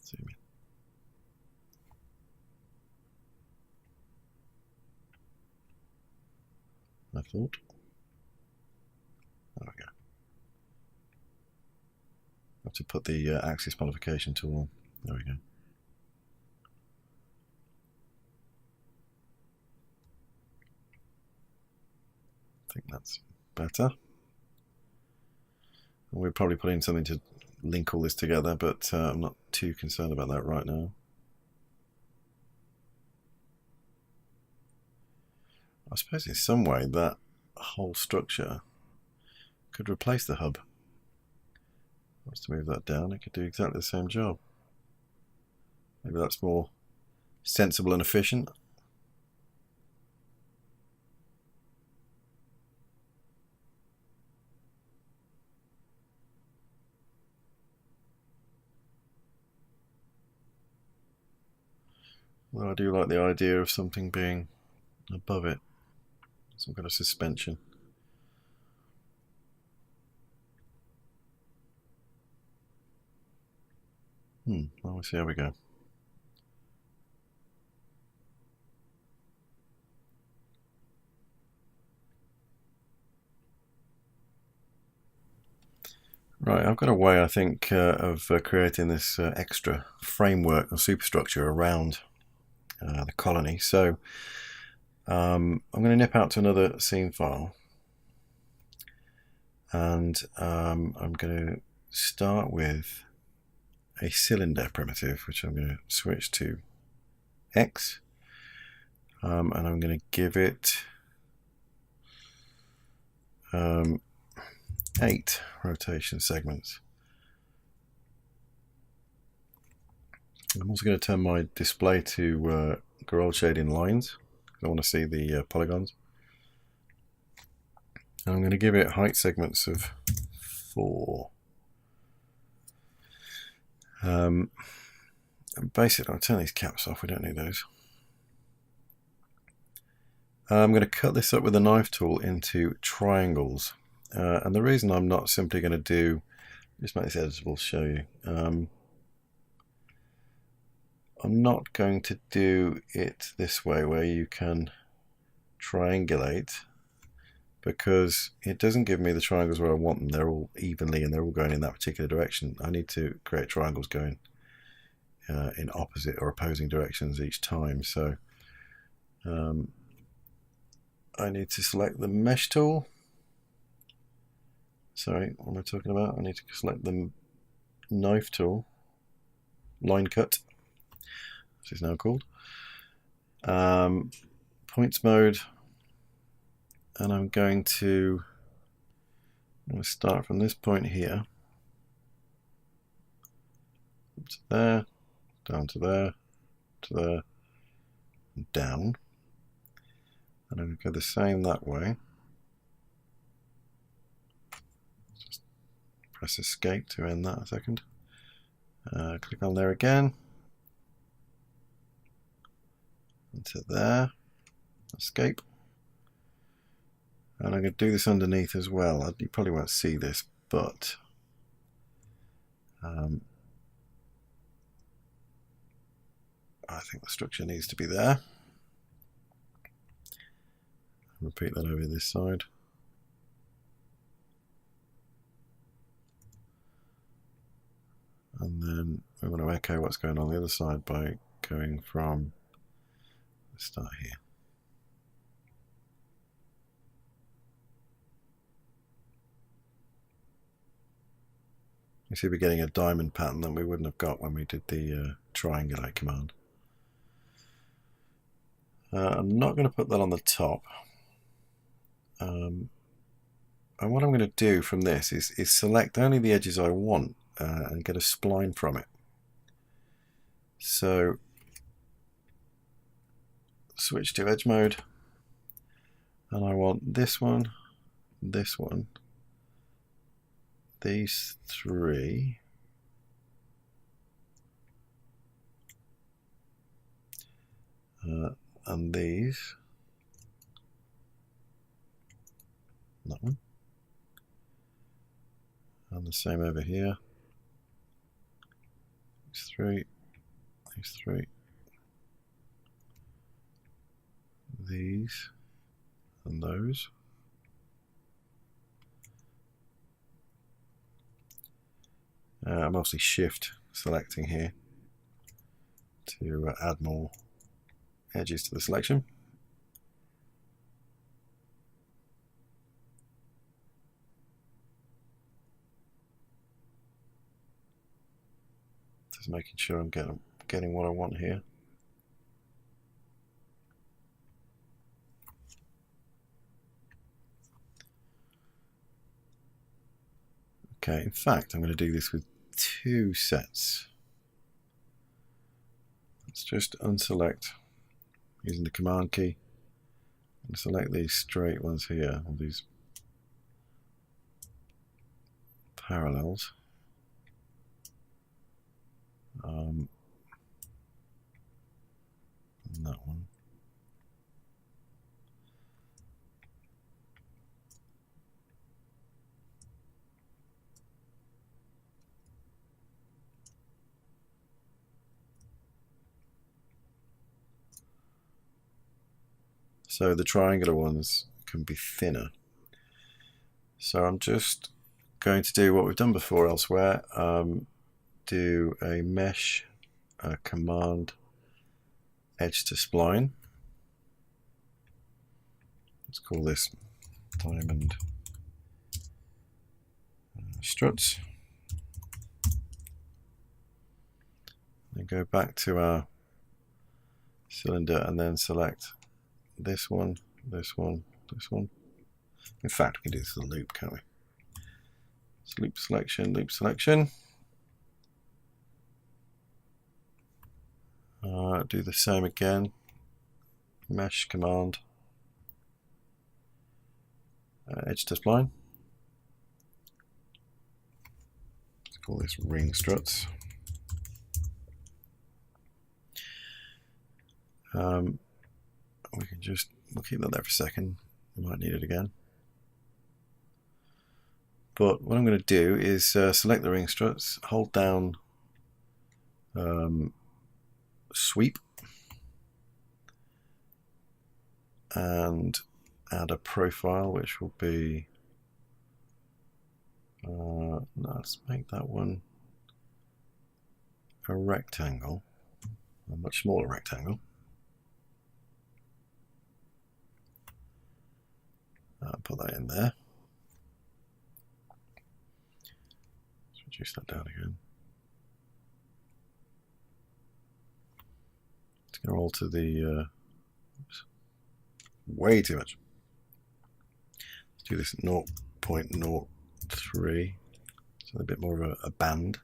Zoom in. I thought. There we go. I have to put the axis modification tool on. There we go. I think that's better. And we're probably putting something to link all this together, but I'm not too concerned about that right now. I suppose in some way that whole structure could replace the hub. If I was to move that down, it could do exactly the same job. Maybe that's more sensible and efficient. Well, I do like the idea of something being above it, some kind of suspension. Well, we'll see how we go. Right, I've got a way, I think, of creating this extra framework or superstructure around the colony. So I'm going to nip out to another scene file, and I'm going to start with a cylinder primitive, which I'm going to switch to X, and I'm going to give it 8 rotation segments. I'm also going to turn my display to Gouraud shading lines. I want to see the polygons. And I'm going to give it height segments of 4. Basically, I'll turn these caps off, we don't need those. I'm going to cut this up with a knife tool into triangles. And the reason I'm not simply going to do, just make this editable to show you. I'm not going to do it this way where you can triangulate, because it doesn't give me the triangles where I want them. They're all evenly and they're all going in that particular direction. I need to create triangles going in opposite or opposing directions each time. So I need to select the mesh tool. Sorry, what am I talking about? I need to select the knife tool, line cut, which is now called, points mode, and I'm going to start from this point here to there, down to there, to there, and down, and I'm going to go the same that way. Just press escape to end that a second. Click on there again, into there, escape, and I'm going to do this underneath as well. You probably won't see this, but I think the structure needs to be there. Repeat that over this side. And then we want to echo what's going on the other side by going from, let's start here. You see we're getting a diamond pattern that we wouldn't have got when we did the triangulate command. I'm not going to put that on the top. And what I'm going to do from this is select only the edges I want and get a spline from it. So switch to edge mode, and I want this one, these three, and these, that one, and the same over here, these three, these, and those. I'm mostly shift selecting here to add more edges to the selection. Just making sure I'm getting what I want here. Okay, in fact, I'm going to do this with 2 sets. Let's just unselect using the command key and select these straight ones here, all these parallels. And that one. So the triangular ones can be thinner. So I'm just going to do what we've done before elsewhere. Do a mesh command edge to spline. Let's call this diamond struts. Then go back to our cylinder and then select this one, this one, this one. In fact, we can do this as a loop, can't we? It's loop selection, loop selection. Do the same again. Mesh command, edge to spline. Let's call this ring struts. We'll keep that there for a second. We might need it again. But what I'm going to do is select the ring struts, hold down sweep, and add a profile, which will be, let's make that one a rectangle, a much smaller rectangle. Put that in there. Let's reduce that down again. Let's go all to the oops, way too much. Let's do this at 0.03, so a bit more of a band.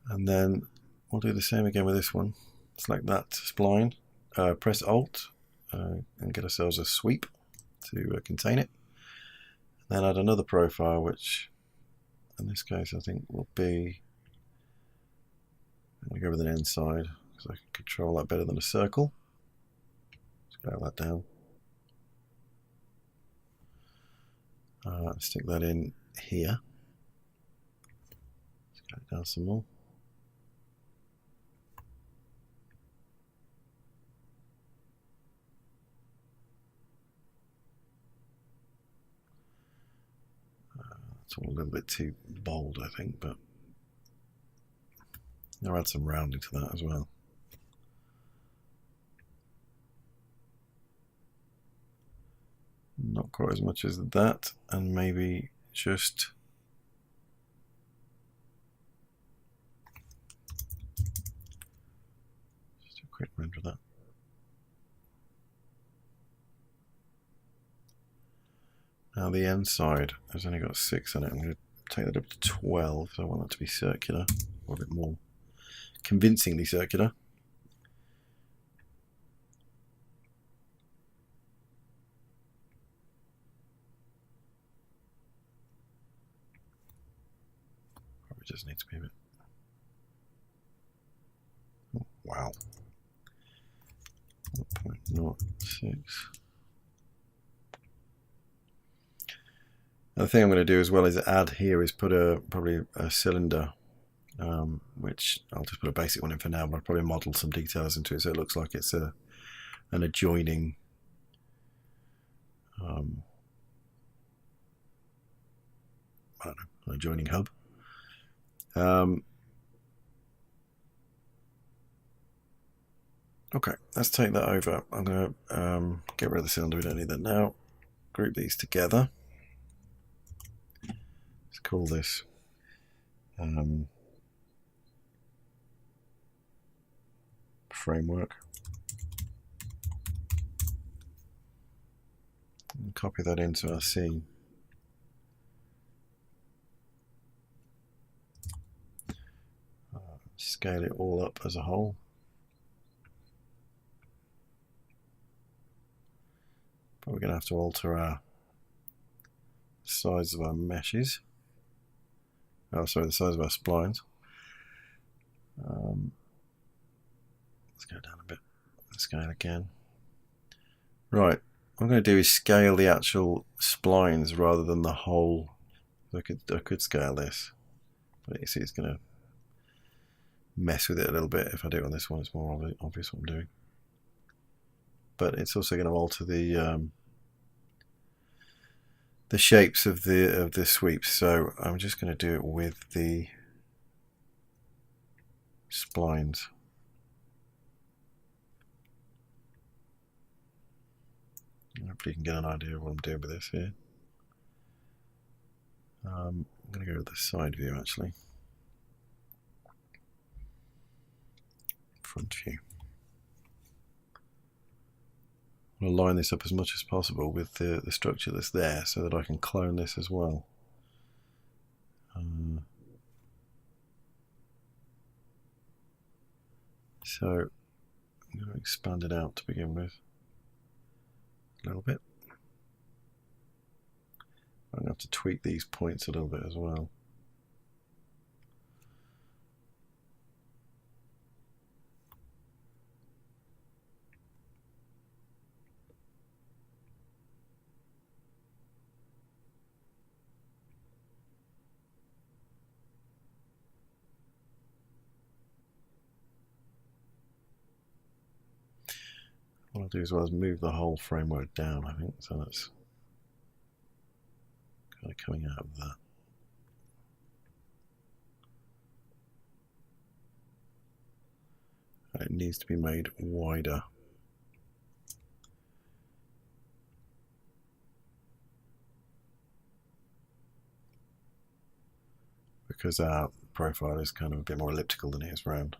And then we'll do the same again with this one. Select that spline, press Alt, and get ourselves a sweep to contain it. Then add another profile, which in this case I think will be, I'm going to go with an end side because I can control that better than a circle. Scale that down. Stick that in here. Scale it down some more. It's all a little bit too bold, I think, but I'll add some rounding to that as well. Not quite as much as that, and maybe just a quick render of that. Now the end side has only got 6 on it. I'm going to take that up to 12, so I want that to be circular, or a bit more convincingly circular. Probably just needs to be a bit. Oh, wow. 0.06. The thing I'm going to do as well is add here is put probably a cylinder, which I'll just put a basic one in for now, but I'll probably model some details into it so it looks like it's an adjoining I don't know, an adjoining hub. Okay, let's take that over. I'm going to get rid of the cylinder, we don't need that now. Group these together. Let's call this framework. And copy that into our scene. Scale it all up as a whole. But we're going to have to alter our size of our meshes. Oh, sorry, the size of our splines. Let's go down a bit. Scale again. Right, what I'm going to do is scale the actual splines rather than the whole. I could scale this, but you see it's going to mess with it a little bit. If I do it on this one, it's more obvious what I'm doing. But it's also going to alter the shapes of the sweeps. So I'm just going to do it with the splines. Hopefully you can get an idea of what I'm doing with this here. I'm going to go with the side view actually. Front view. I'll line this up as much as possible with the structure that's there so that I can clone this as well. So I'm going to expand it out to begin with a little bit. I'm going to have to tweak these points a little bit as well. What I'll do as well is move the whole framework down, I think, so that's kind of coming out of that. And it needs to be made wider. Because our profile is kind of a bit more elliptical than it is round.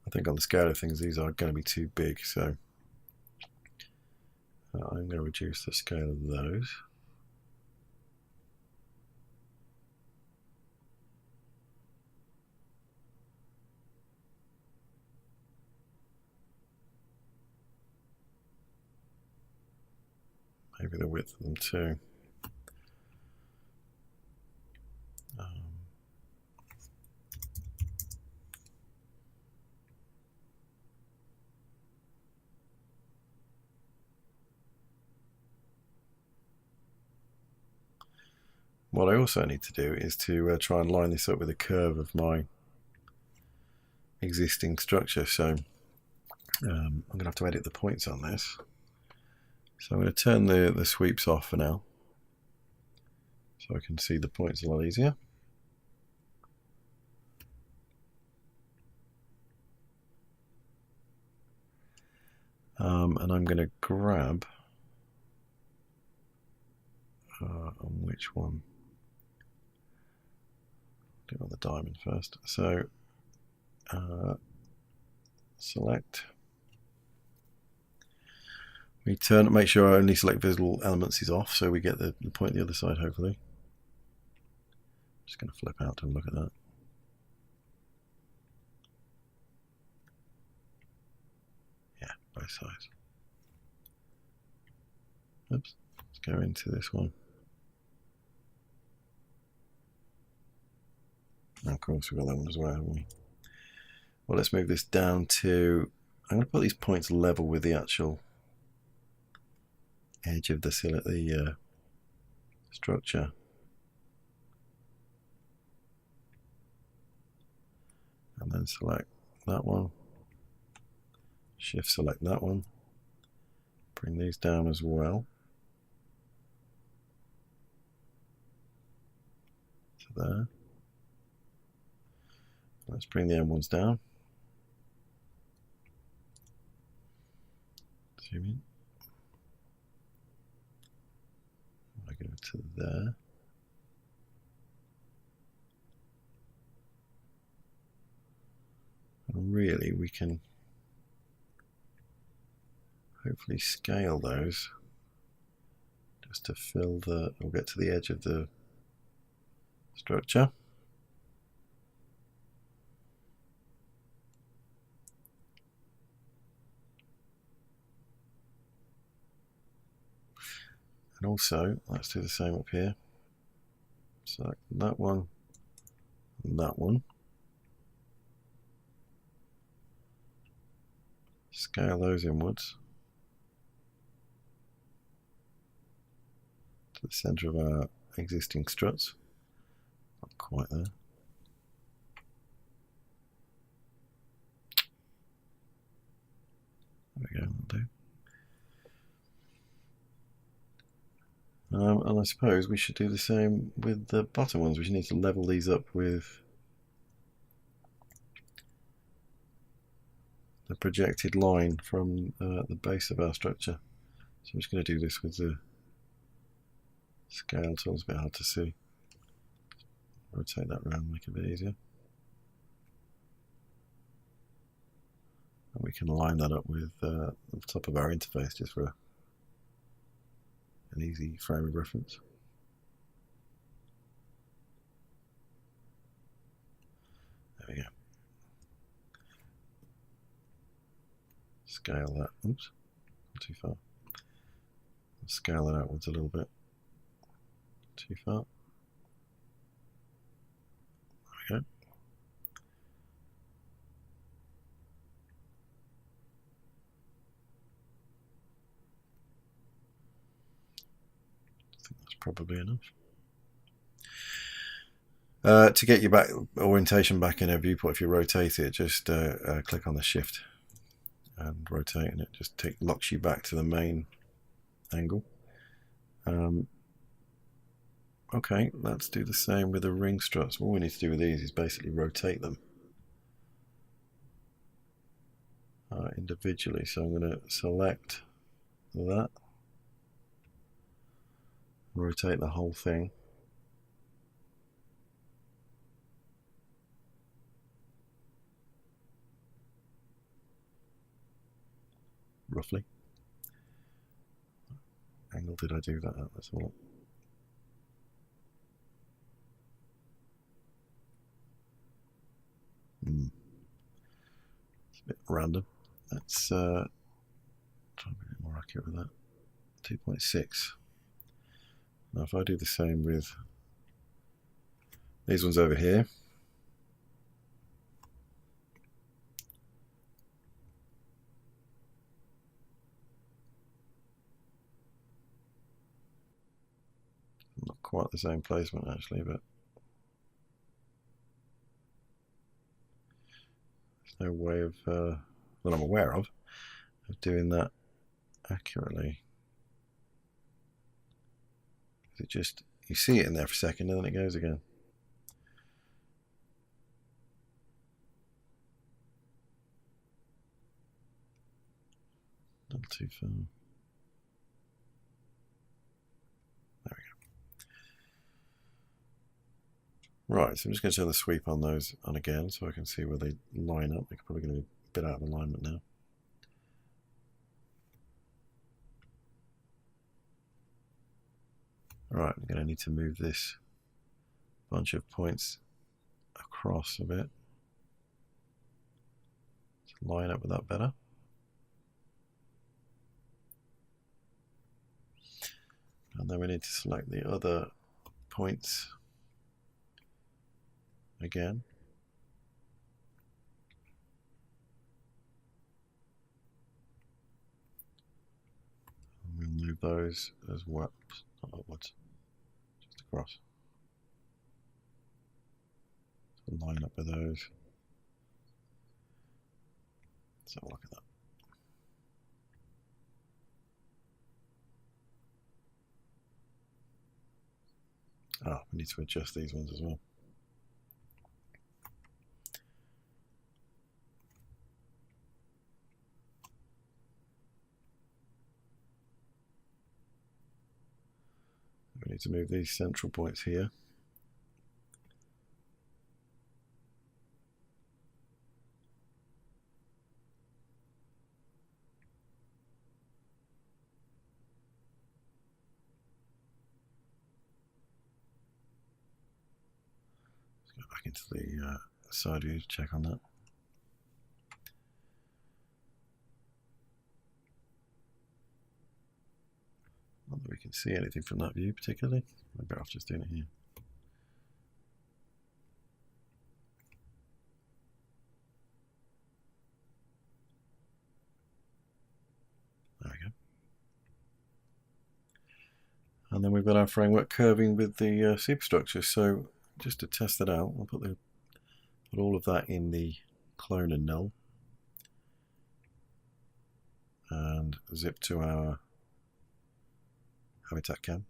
I think on the scale of things these are going to be too big, so I'm going to reduce the scale of those. Maybe the width of them too. What I also need to do is to try and line this up with the curve of my existing structure. So I'm going to have to edit the points on this. So I'm going to turn the sweeps off for now. so I can see the points a lot easier. And I'm going to grab on which one? Do it on the diamond first. So select. We turn, make sure I only select visible elements is off, so we get the point the other side. Hopefully, just going to flip out to look at that. Yeah, both sides. Oops. Let's go into this one. And of course, we've got that one as well, haven't we? Well, let's move this down to. I'm going to put these points level with the actual edge of the structure. And then select that one. Shift select that one. Bring these down as well. To there. Let's bring the M ones down. Zoom in. I go to there. And really, we can hopefully scale those just to fill the, we'll get to the edge of the structure. And also, let's do the same up here. Select that one and that one. Scale those inwards to the center of our existing struts. Not quite there. There we go, that'll do. And I suppose we should do the same with the bottom ones. We should need to level these up with the projected line from the base of our structure. So I'm just going to do this with the scale tool. It's a bit hard to see. Rotate that around, make it a bit easier. And we can line that up with the top of our interface just for an easy frame of reference. There we go. Scale that. Oops, not too far. Scale that outwards a little bit. Too far. There we go. I think that's probably enough. To get your orientation back in a viewport, if you rotate it, just click on the shift and rotate, and it just locks you back to the main angle. Okay, let's do the same with the ring struts. All we need to do with these is basically rotate them individually. So I'm going to select that, rotate the whole thing. Roughly. Angle did I do that at? Let's have a look. It's a bit random. Let's try and be a bit more accurate with that. 2.6. Now if I do the same with these ones over here, not quite the same placement actually, but there's no way of, that I'm aware of doing that accurately. It just You see it in there for a second and then it goes again. Not too far. There we go. Right, so I'm just going to turn the sweep on those on again so I can see where they line up. They're probably going to be a bit out of alignment now. Right, I'm going to need to move this bunch of points across a bit to line up with that better. And then we need to select the other points again. And we'll move those as well, not upwards, just across. So line up with those. Let's have a look at that. Ah, we need to adjust these ones as well. We need to move these central points here. Let's go back into the side view to check on that. Not that we can see anything from that view particularly. I'm better off just doing it here. There we go. And then we've got our framework curving with the superstructure. So just to test that out, I'll put all of that in the clone and null and zip to our habitat cam.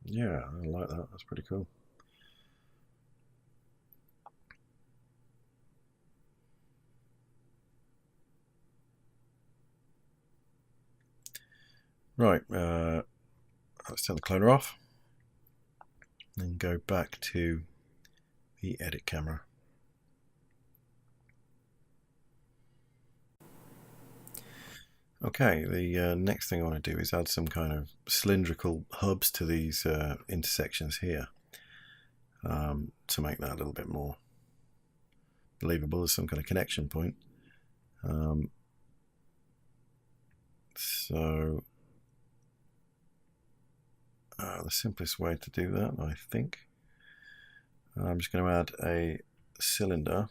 Yeah, I like that. That's pretty cool. Right, let's turn the cloner off and go back to the edit camera. Okay, the next thing I want to do is add some kind of cylindrical hubs to these intersections here to make that a little bit more believable as some kind of connection point. So the simplest way to do that, I think, I'm just going to add a cylinder.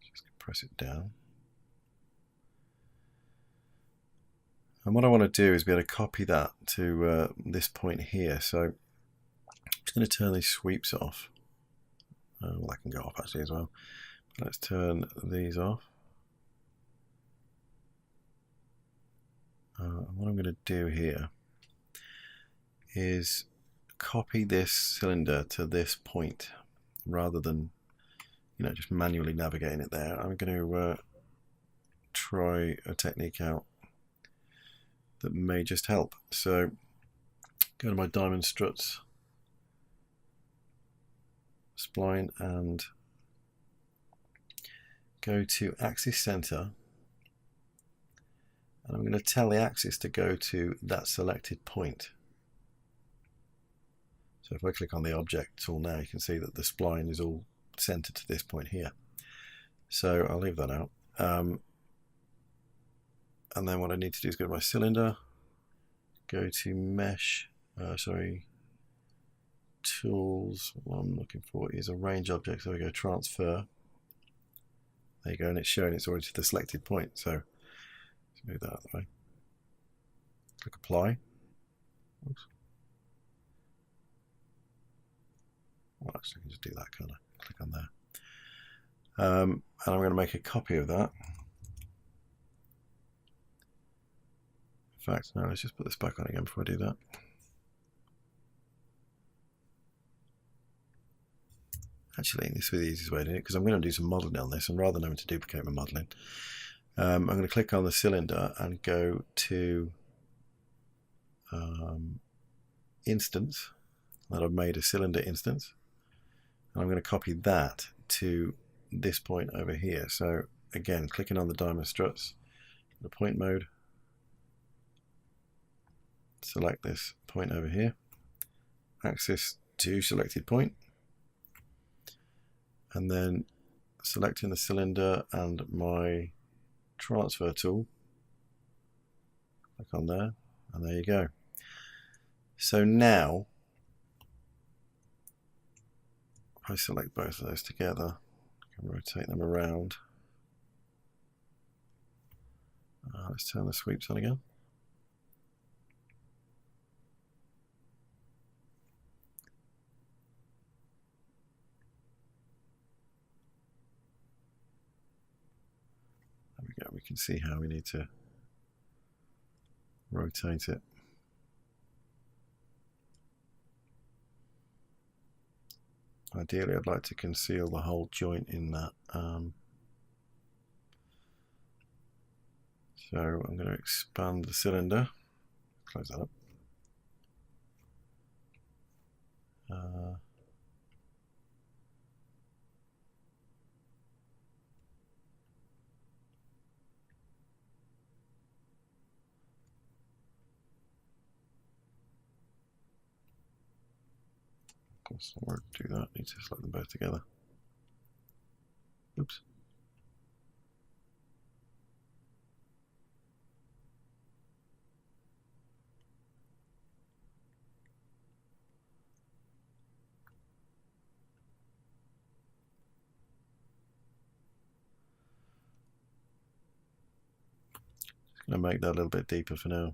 Just press it down. And what I want to do is be able to copy that to this point here. So I'm just going to turn these sweeps off. Well, that can go off actually as well. Let's turn these off. What I'm going to do here is copy this cylinder to this point rather than just manually navigating it there. I'm going to try a technique out that may just help. So go to my diamond struts spline and go to axis center. And I'm going to tell the axis to go to that selected point. So if I click on the object tool now, you can see that the spline is all centered to this point here. So I'll leave that out. And then what I need to do is go to my cylinder, go to mesh, tools. What I'm looking for is a range object. So we go transfer. There you go, and it's showing it's already to the selected point. So let's move that out of the way. Click apply. Oops. Right, actually, I can just do that kind of click on there. And I'm going to make a copy of that. In fact, no, let's just put this back on again before I do that. Actually, this will be the easiest way to do it because I'm going to do some modelling on this, and rather than having to duplicate my modelling, I'm going to click on the cylinder and go to instance, that I've made a cylinder instance. And I'm going to copy that to this point over here. So again, clicking on the diamond struts, the point mode, select this point over here, axis to selected point, and then selecting the cylinder and my transfer tool, click on there, and there you go. So now if I select both of those together, I can rotate them around. Let's turn the sweeps on again. There we go, we can see how we need to rotate it. Ideally, I'd like to conceal the whole joint in that. So I'm going to expand the cylinder, close that up. Of course, I won't do that. I need to select them both together. Oops. Just going to make that a little bit deeper for now,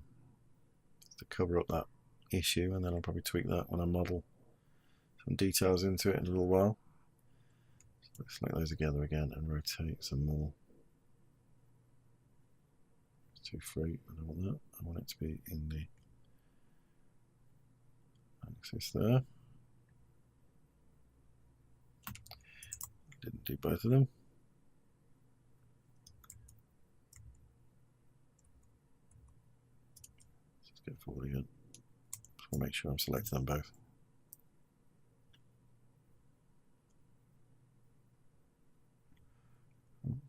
just to cover up that issue, and then I'll probably tweak that when I model some details into it in a little while. So select those together again and rotate some more. It's too free, I don't want that. I want it to be in the axis there. Didn't do both of them. Let's go forward again. Just want to make sure I'm selecting them both.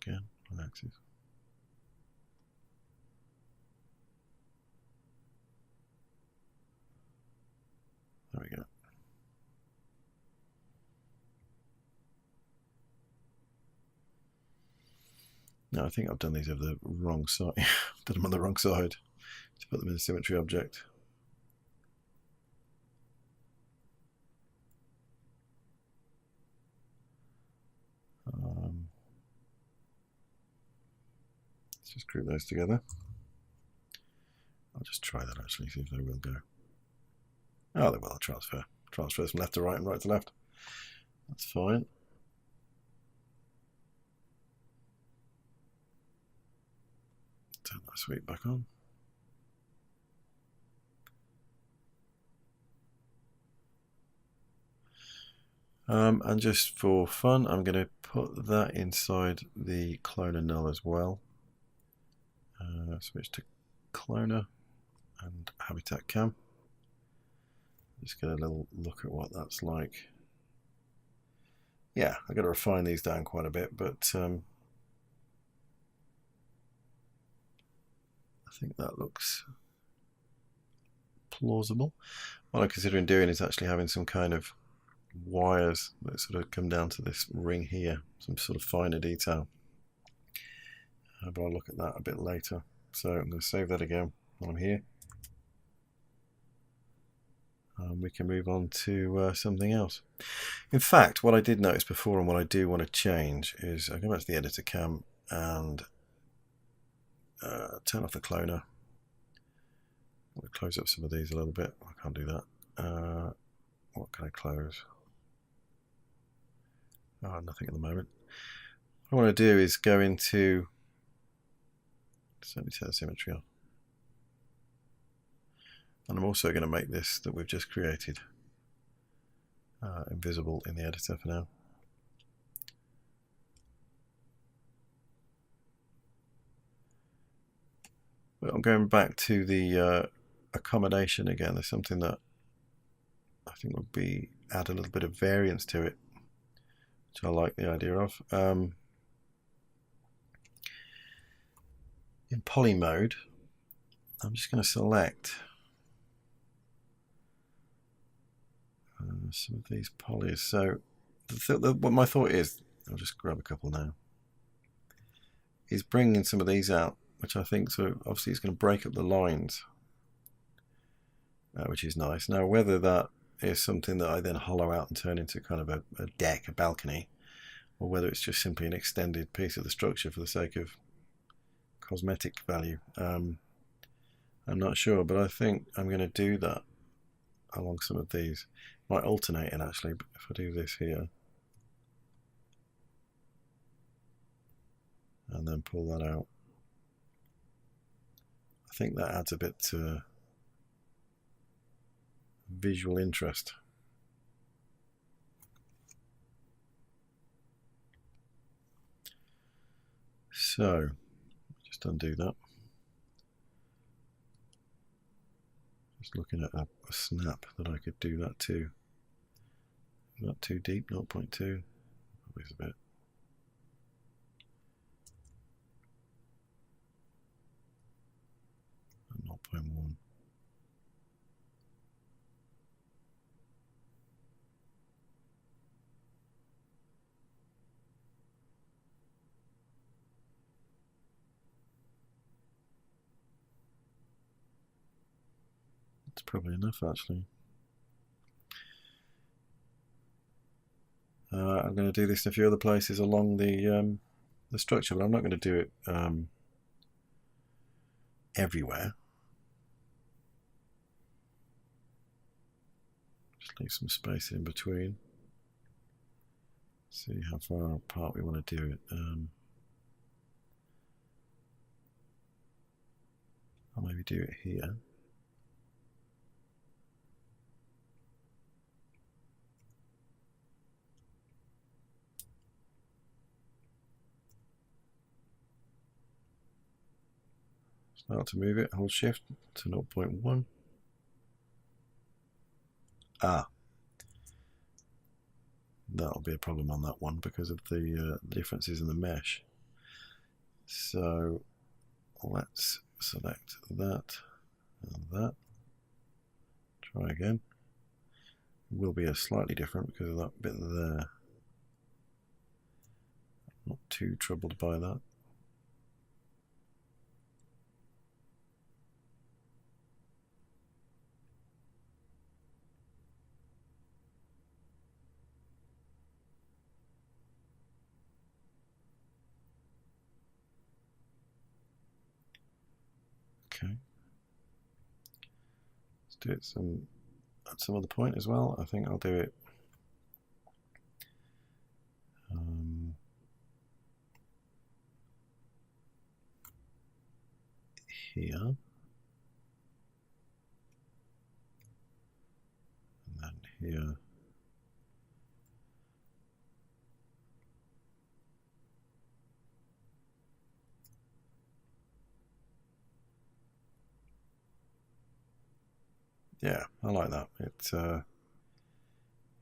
Again, on axis. There we go. No, I think I've done these over the wrong side. Did them on the wrong side to put them in a Symmetry Object. Let's just group those together. I'll just try that actually, see if they will go. Oh, they will. Transfer. Transfers from left to right and right to left. That's fine. Turn that sweep back on. And just for fun, I'm going to put that inside the cloner null as well. Switch to cloner and habitat cam. Just get a little look at what that's like. Yeah, I've got to refine these down quite a bit, but I think that looks plausible. What I'm considering doing is actually having some kind of wires that sort of come down to this ring here, some sort of finer detail. But I'll look at that a bit later. So I'm going to save that again while I'm here. We can move on to something else. In fact, what I did notice before and what I do want to change is I go back to the editor cam and turn off the cloner. I'm going to close up some of these a little bit. I can't do that. What can I close? Oh, nothing at the moment. What I want to do is go into, let me turn the symmetry off. And I'm also going to make this that we've just created invisible in the editor for now. But I'm going back to the accommodation again. There's something that I think would be add a little bit of variance to it, which I like the idea of. In poly mode, I'm just going to select some of these polys. So what my thought is, I'll just grab a couple now, is bringing some of these out, which I think, so obviously it's going to break up the lines, which is nice. Now whether that is something that I then hollow out and turn into kind of a deck, a balcony, or whether it's just simply an extended piece of the structure for the sake of cosmetic value, I'm not sure, but I think I'm going to do that along some of these. Might alternate in actually, but if I do this here and then pull that out, I think that adds a bit to visual interest. So just undo that. Just looking at a snap that I could do that to. Not too deep, 0.2. Probably is a bit. And 0.1. That's probably enough actually. I'm going to do this in a few other places along the structure, but I'm not going to do it everywhere. Just leave some space in between. See how far apart we want to do it. I'll maybe do it here. Start to move it, hold shift to 0.1. That'll be a problem on that one because of the differences in the mesh. So let's select that and that. Try again. It will be a slightly different because of that bit there. Not too troubled by that. Okay. Let's do it at some other point as well. I think I'll do it here. And then here. Yeah, I like that.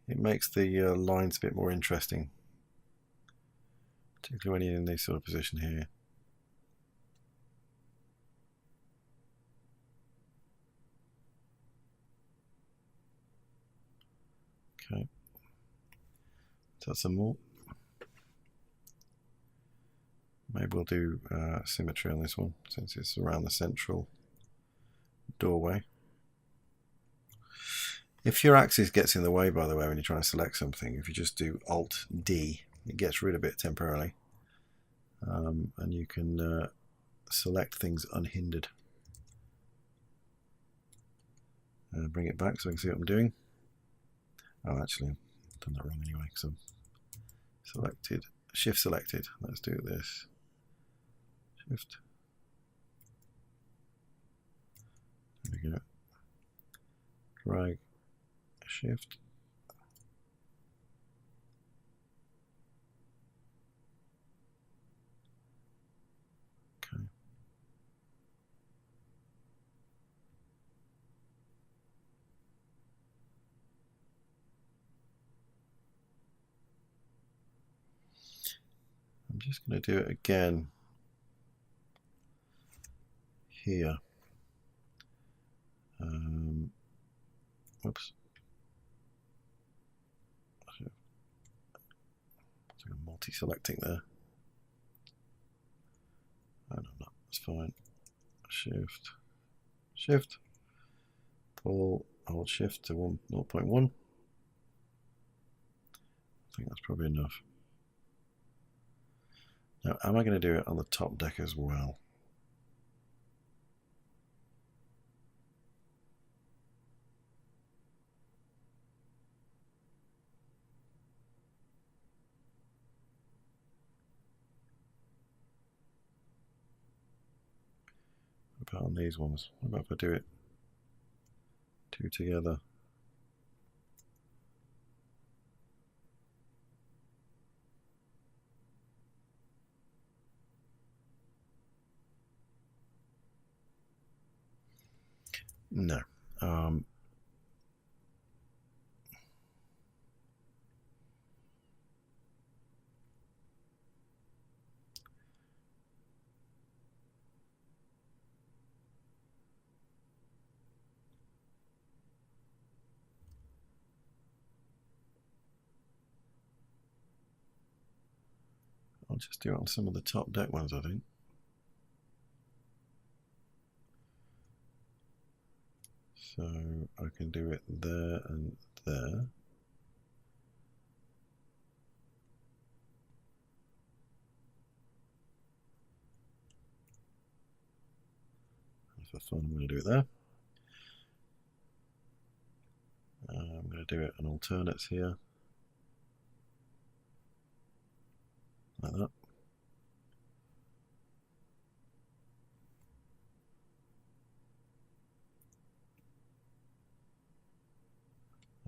It makes the lines a bit more interesting, particularly when you're in this sort of position here. Okay, let's add some more. Maybe we'll do symmetry on this one since it's around the central doorway. If your axis gets in the way, by the way, when you try and select something, if you just do Alt-D, it gets rid of it temporarily. And you can select things unhindered. Bring it back so I can see what I'm doing. Oh, actually, I've done that wrong anyway, because I'm selected, shift selected. Let's do this. Shift. There we go. Drag, shift. Okay. I'm just going to do it again here. Whoops. So I'm multi-selecting there. I don't know, that's fine. Shift, shift, pull, hold shift to 0.1. I think that's probably enough. Now, am I going to do it on the top deck as well? What about on these ones? What about if I do it two together? No. I'll just do it on some of the top deck ones, I think. So I can do it there and there. For fun, I'm going to do it there. I'm going to do it on alternates here. Like that.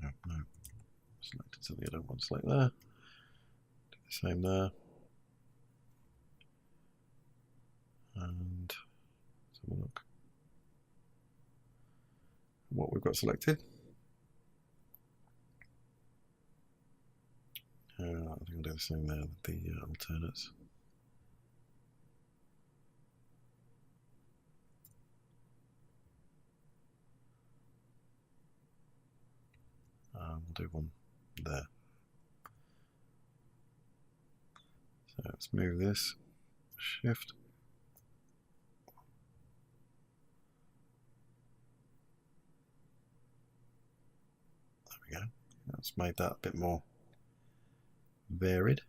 No. Selected something I don't want to select there. Do the same there. And let's have a look what we've got selected. I think I'll do the same there with the alternates. We'll do one there. So let's move this, shift. There we go. That's made that a bit more varied.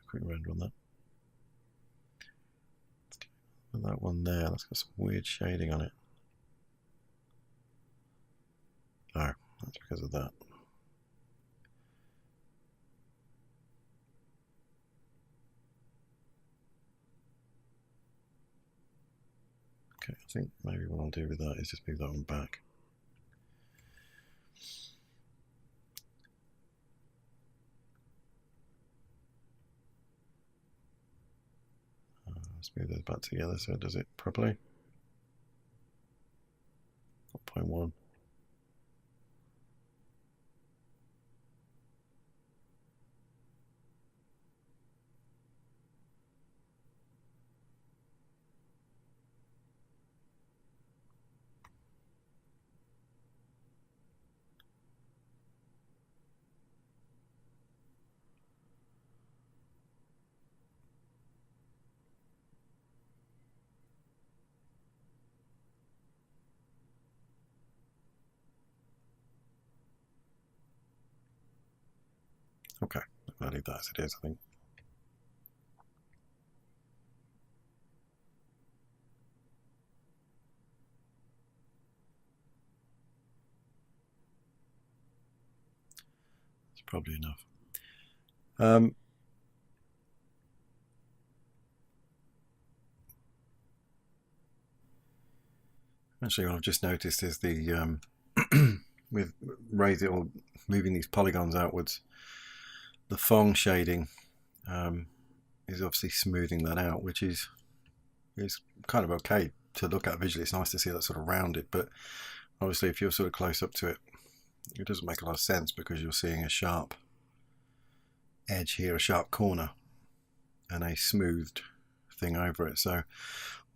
Quick render on that. And that one there, that's got some weird shading on it. Oh, that's because of that. Okay, I think maybe what I'll do with that is just move that one back. Let's move those back together so it does it properly. 0.1. Okay, I'll leave that as it is, I think. It's probably enough. Actually, what I've just noticed is the with raising or moving these polygons outwards, the Phong shading is obviously smoothing that out, which is kind of okay to look at visually. It's nice to see that sort of rounded, but obviously if you're sort of close up to it, it doesn't make a lot of sense because you're seeing a sharp edge here, a sharp corner, and a smoothed thing over it. So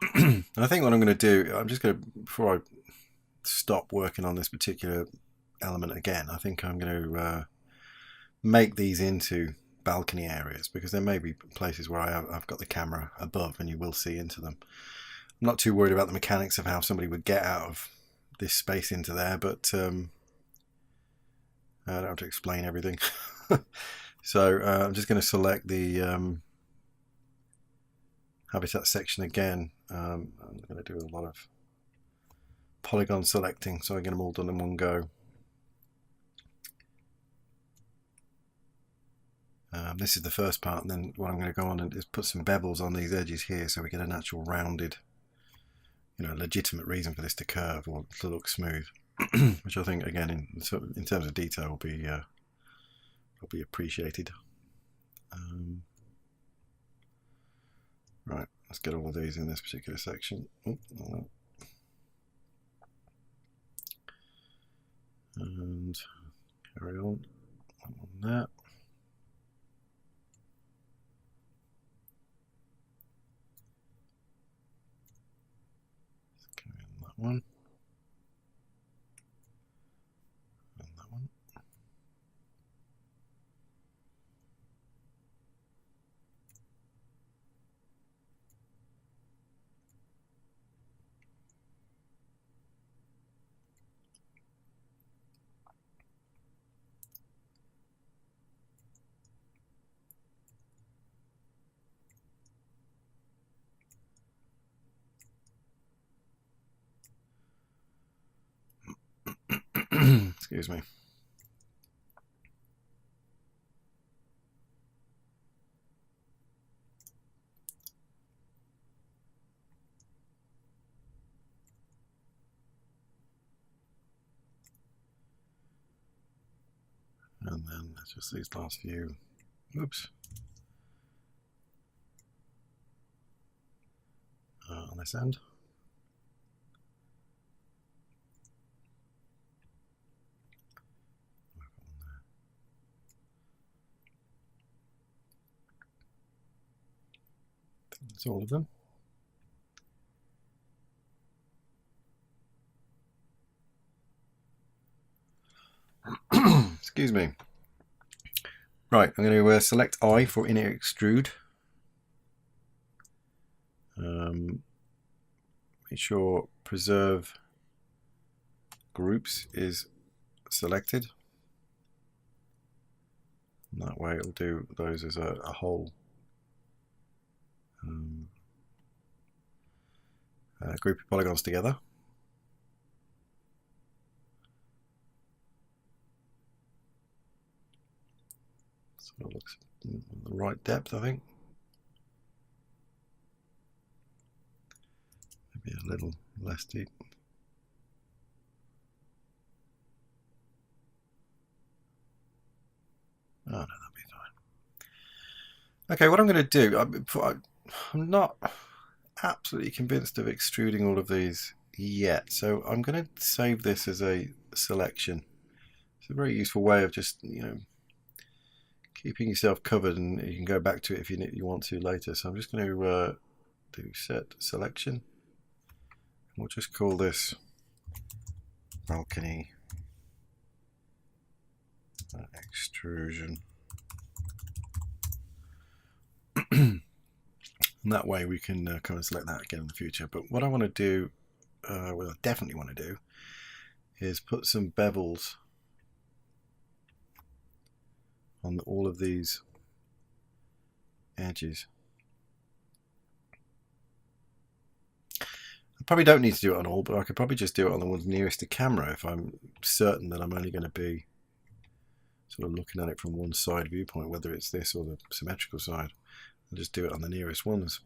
I think what I'm going to do, I'm just going to, before I stop working on this particular element again, I think I'm going to make these into balcony areas, because there may be places where I've got the camera above and you will see into them. I'm not too worried about the mechanics of how somebody would get out of this space into there, but I don't have to explain everything. So I'm just going to select the habitat section again. I'm going to do a lot of polygon selecting so I get them all done in one go. This is the first part, and then what I'm going to go on and is put some bevels on these edges here so we get a natural rounded, legitimate reason for this to curve or to look smooth, which I think again in terms of detail will be appreciated. Right, let's get all of these in this particular section. And carry on that. That one and that one. Excuse me. And then just these last few. Oops. On this end. That's all of them. Excuse me. Right, I'm going to select I for inner extrude. Make sure preserve groups is selected. And that way it'll do those as a whole group of polygons together. So it looks the right depth, I think. Maybe a little less deep. Oh no, that'll be fine. Okay, what I'm going to do, I'm not absolutely convinced of extruding all of these yet, so I'm going to save this as a selection. It's a very useful way of just, keeping yourself covered, and you can go back to it if you want to later. So I'm just going to do set selection. We'll just call this balcony extrusion. And that way we can come and select that again in the future. But what I want to do, what I definitely want to do, is put some bevels on all of these edges. I probably don't need to do it on all, but I could probably just do it on the ones nearest to camera if I'm certain that I'm only going to be sort of looking at it from one side viewpoint, whether it's this or the symmetrical side. I'll just do it on the nearest ones.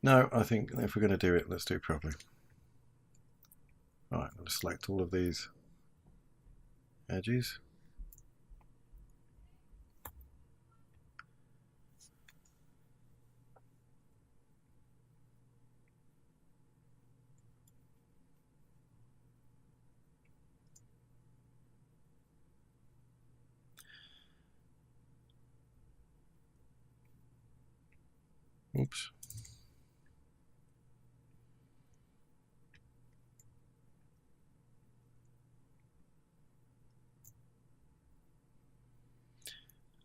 No, I think if we're going to do it, let's do it properly. Right, I'll select all of these edges. Oops.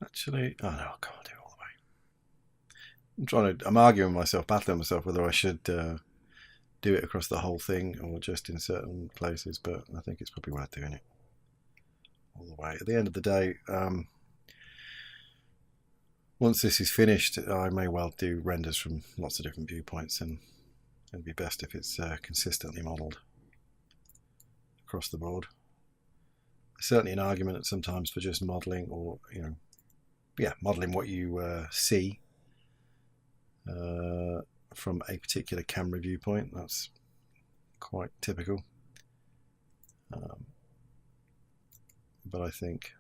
Actually, oh no, I can't do it all the way. I'm arguing with myself, battling myself whether I should do it across the whole thing or just in certain places, but I think it's probably worth doing it all the way. At the end of the day, once this is finished, I may well do renders from lots of different viewpoints, and it'd be best if it's consistently modelled across the board. There's certainly an argument sometimes for just modelling, or modelling what you see from a particular camera viewpoint. That's quite typical. But I think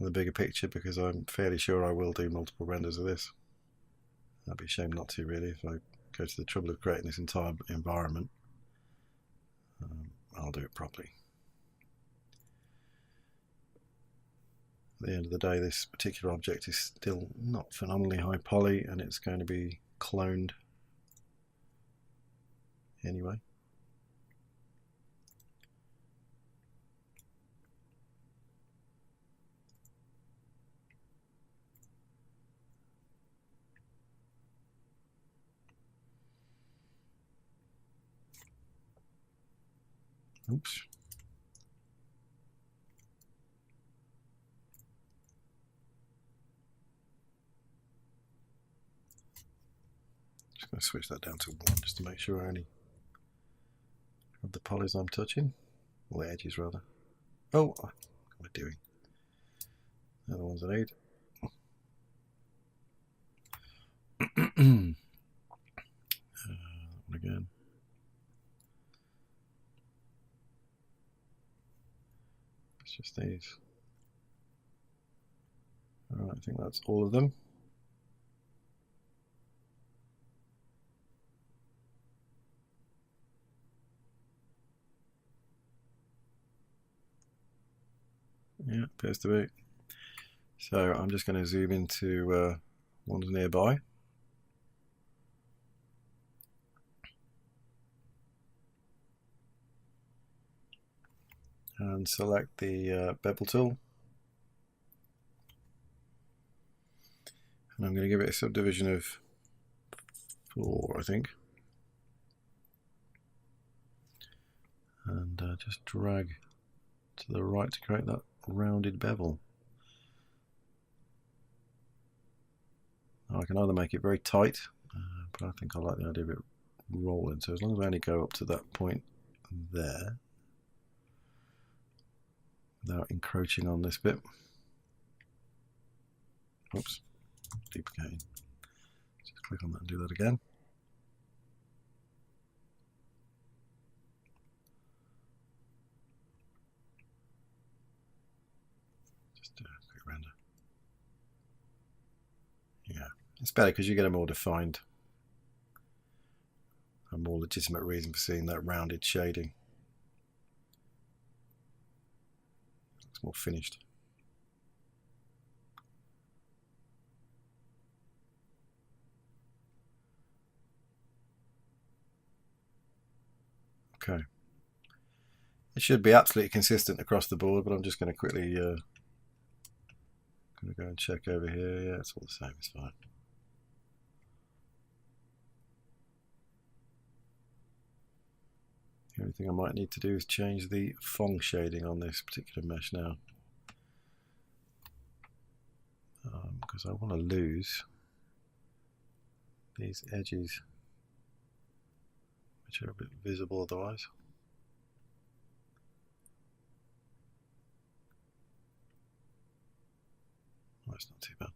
on the bigger picture, because I'm fairly sure I will do multiple renders of this, that'd be a shame not to, really, if I go to the trouble of creating this entire environment. I'll do it properly. At the end of the day, this particular object is still not phenomenally high poly, and it's going to be cloned anyway. Oops. Just going to switch that down to 1 just to make sure I only have the polys I'm touching, or the edges rather. Oh, what am I doing? They're the ones I need. Again. It's just these. Alright, I think that's all of them. Yeah, appears to be. So I'm just going to zoom into ones nearby. And select the Bevel Tool. And I'm going to give it a subdivision of 4, I think. And just drag to the right to create that rounded bevel. Now I can either make it very tight, but I think I like the idea of it rolling. So as long as I only go up to that point there, without encroaching on this bit. Oops, duplicating. Just click on that and do that again. Just do a quick render. Yeah, it's better because you get a more defined, a more legitimate reason for seeing that rounded shading. It's more finished. Okay. It should be absolutely consistent across the board, but I'm just going to quickly going to go and check over here. Yeah, it's all the same. It's fine. The only thing I might need to do is change the Phong shading on this particular mesh now, because I want to lose these edges, which are a bit visible otherwise. Oh, that's not too bad.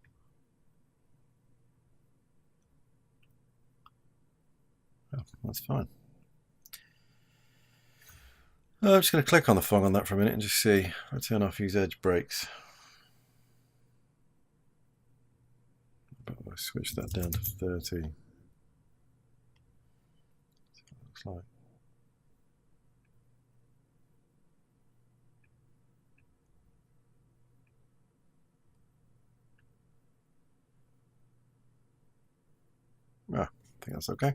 Oh, that's fine. I'm just going to click on the Phong on that for a minute and just see. I'll turn off use edge breaks. But I'll switch that down to 30. See what it looks like. Ah, I think that's okay.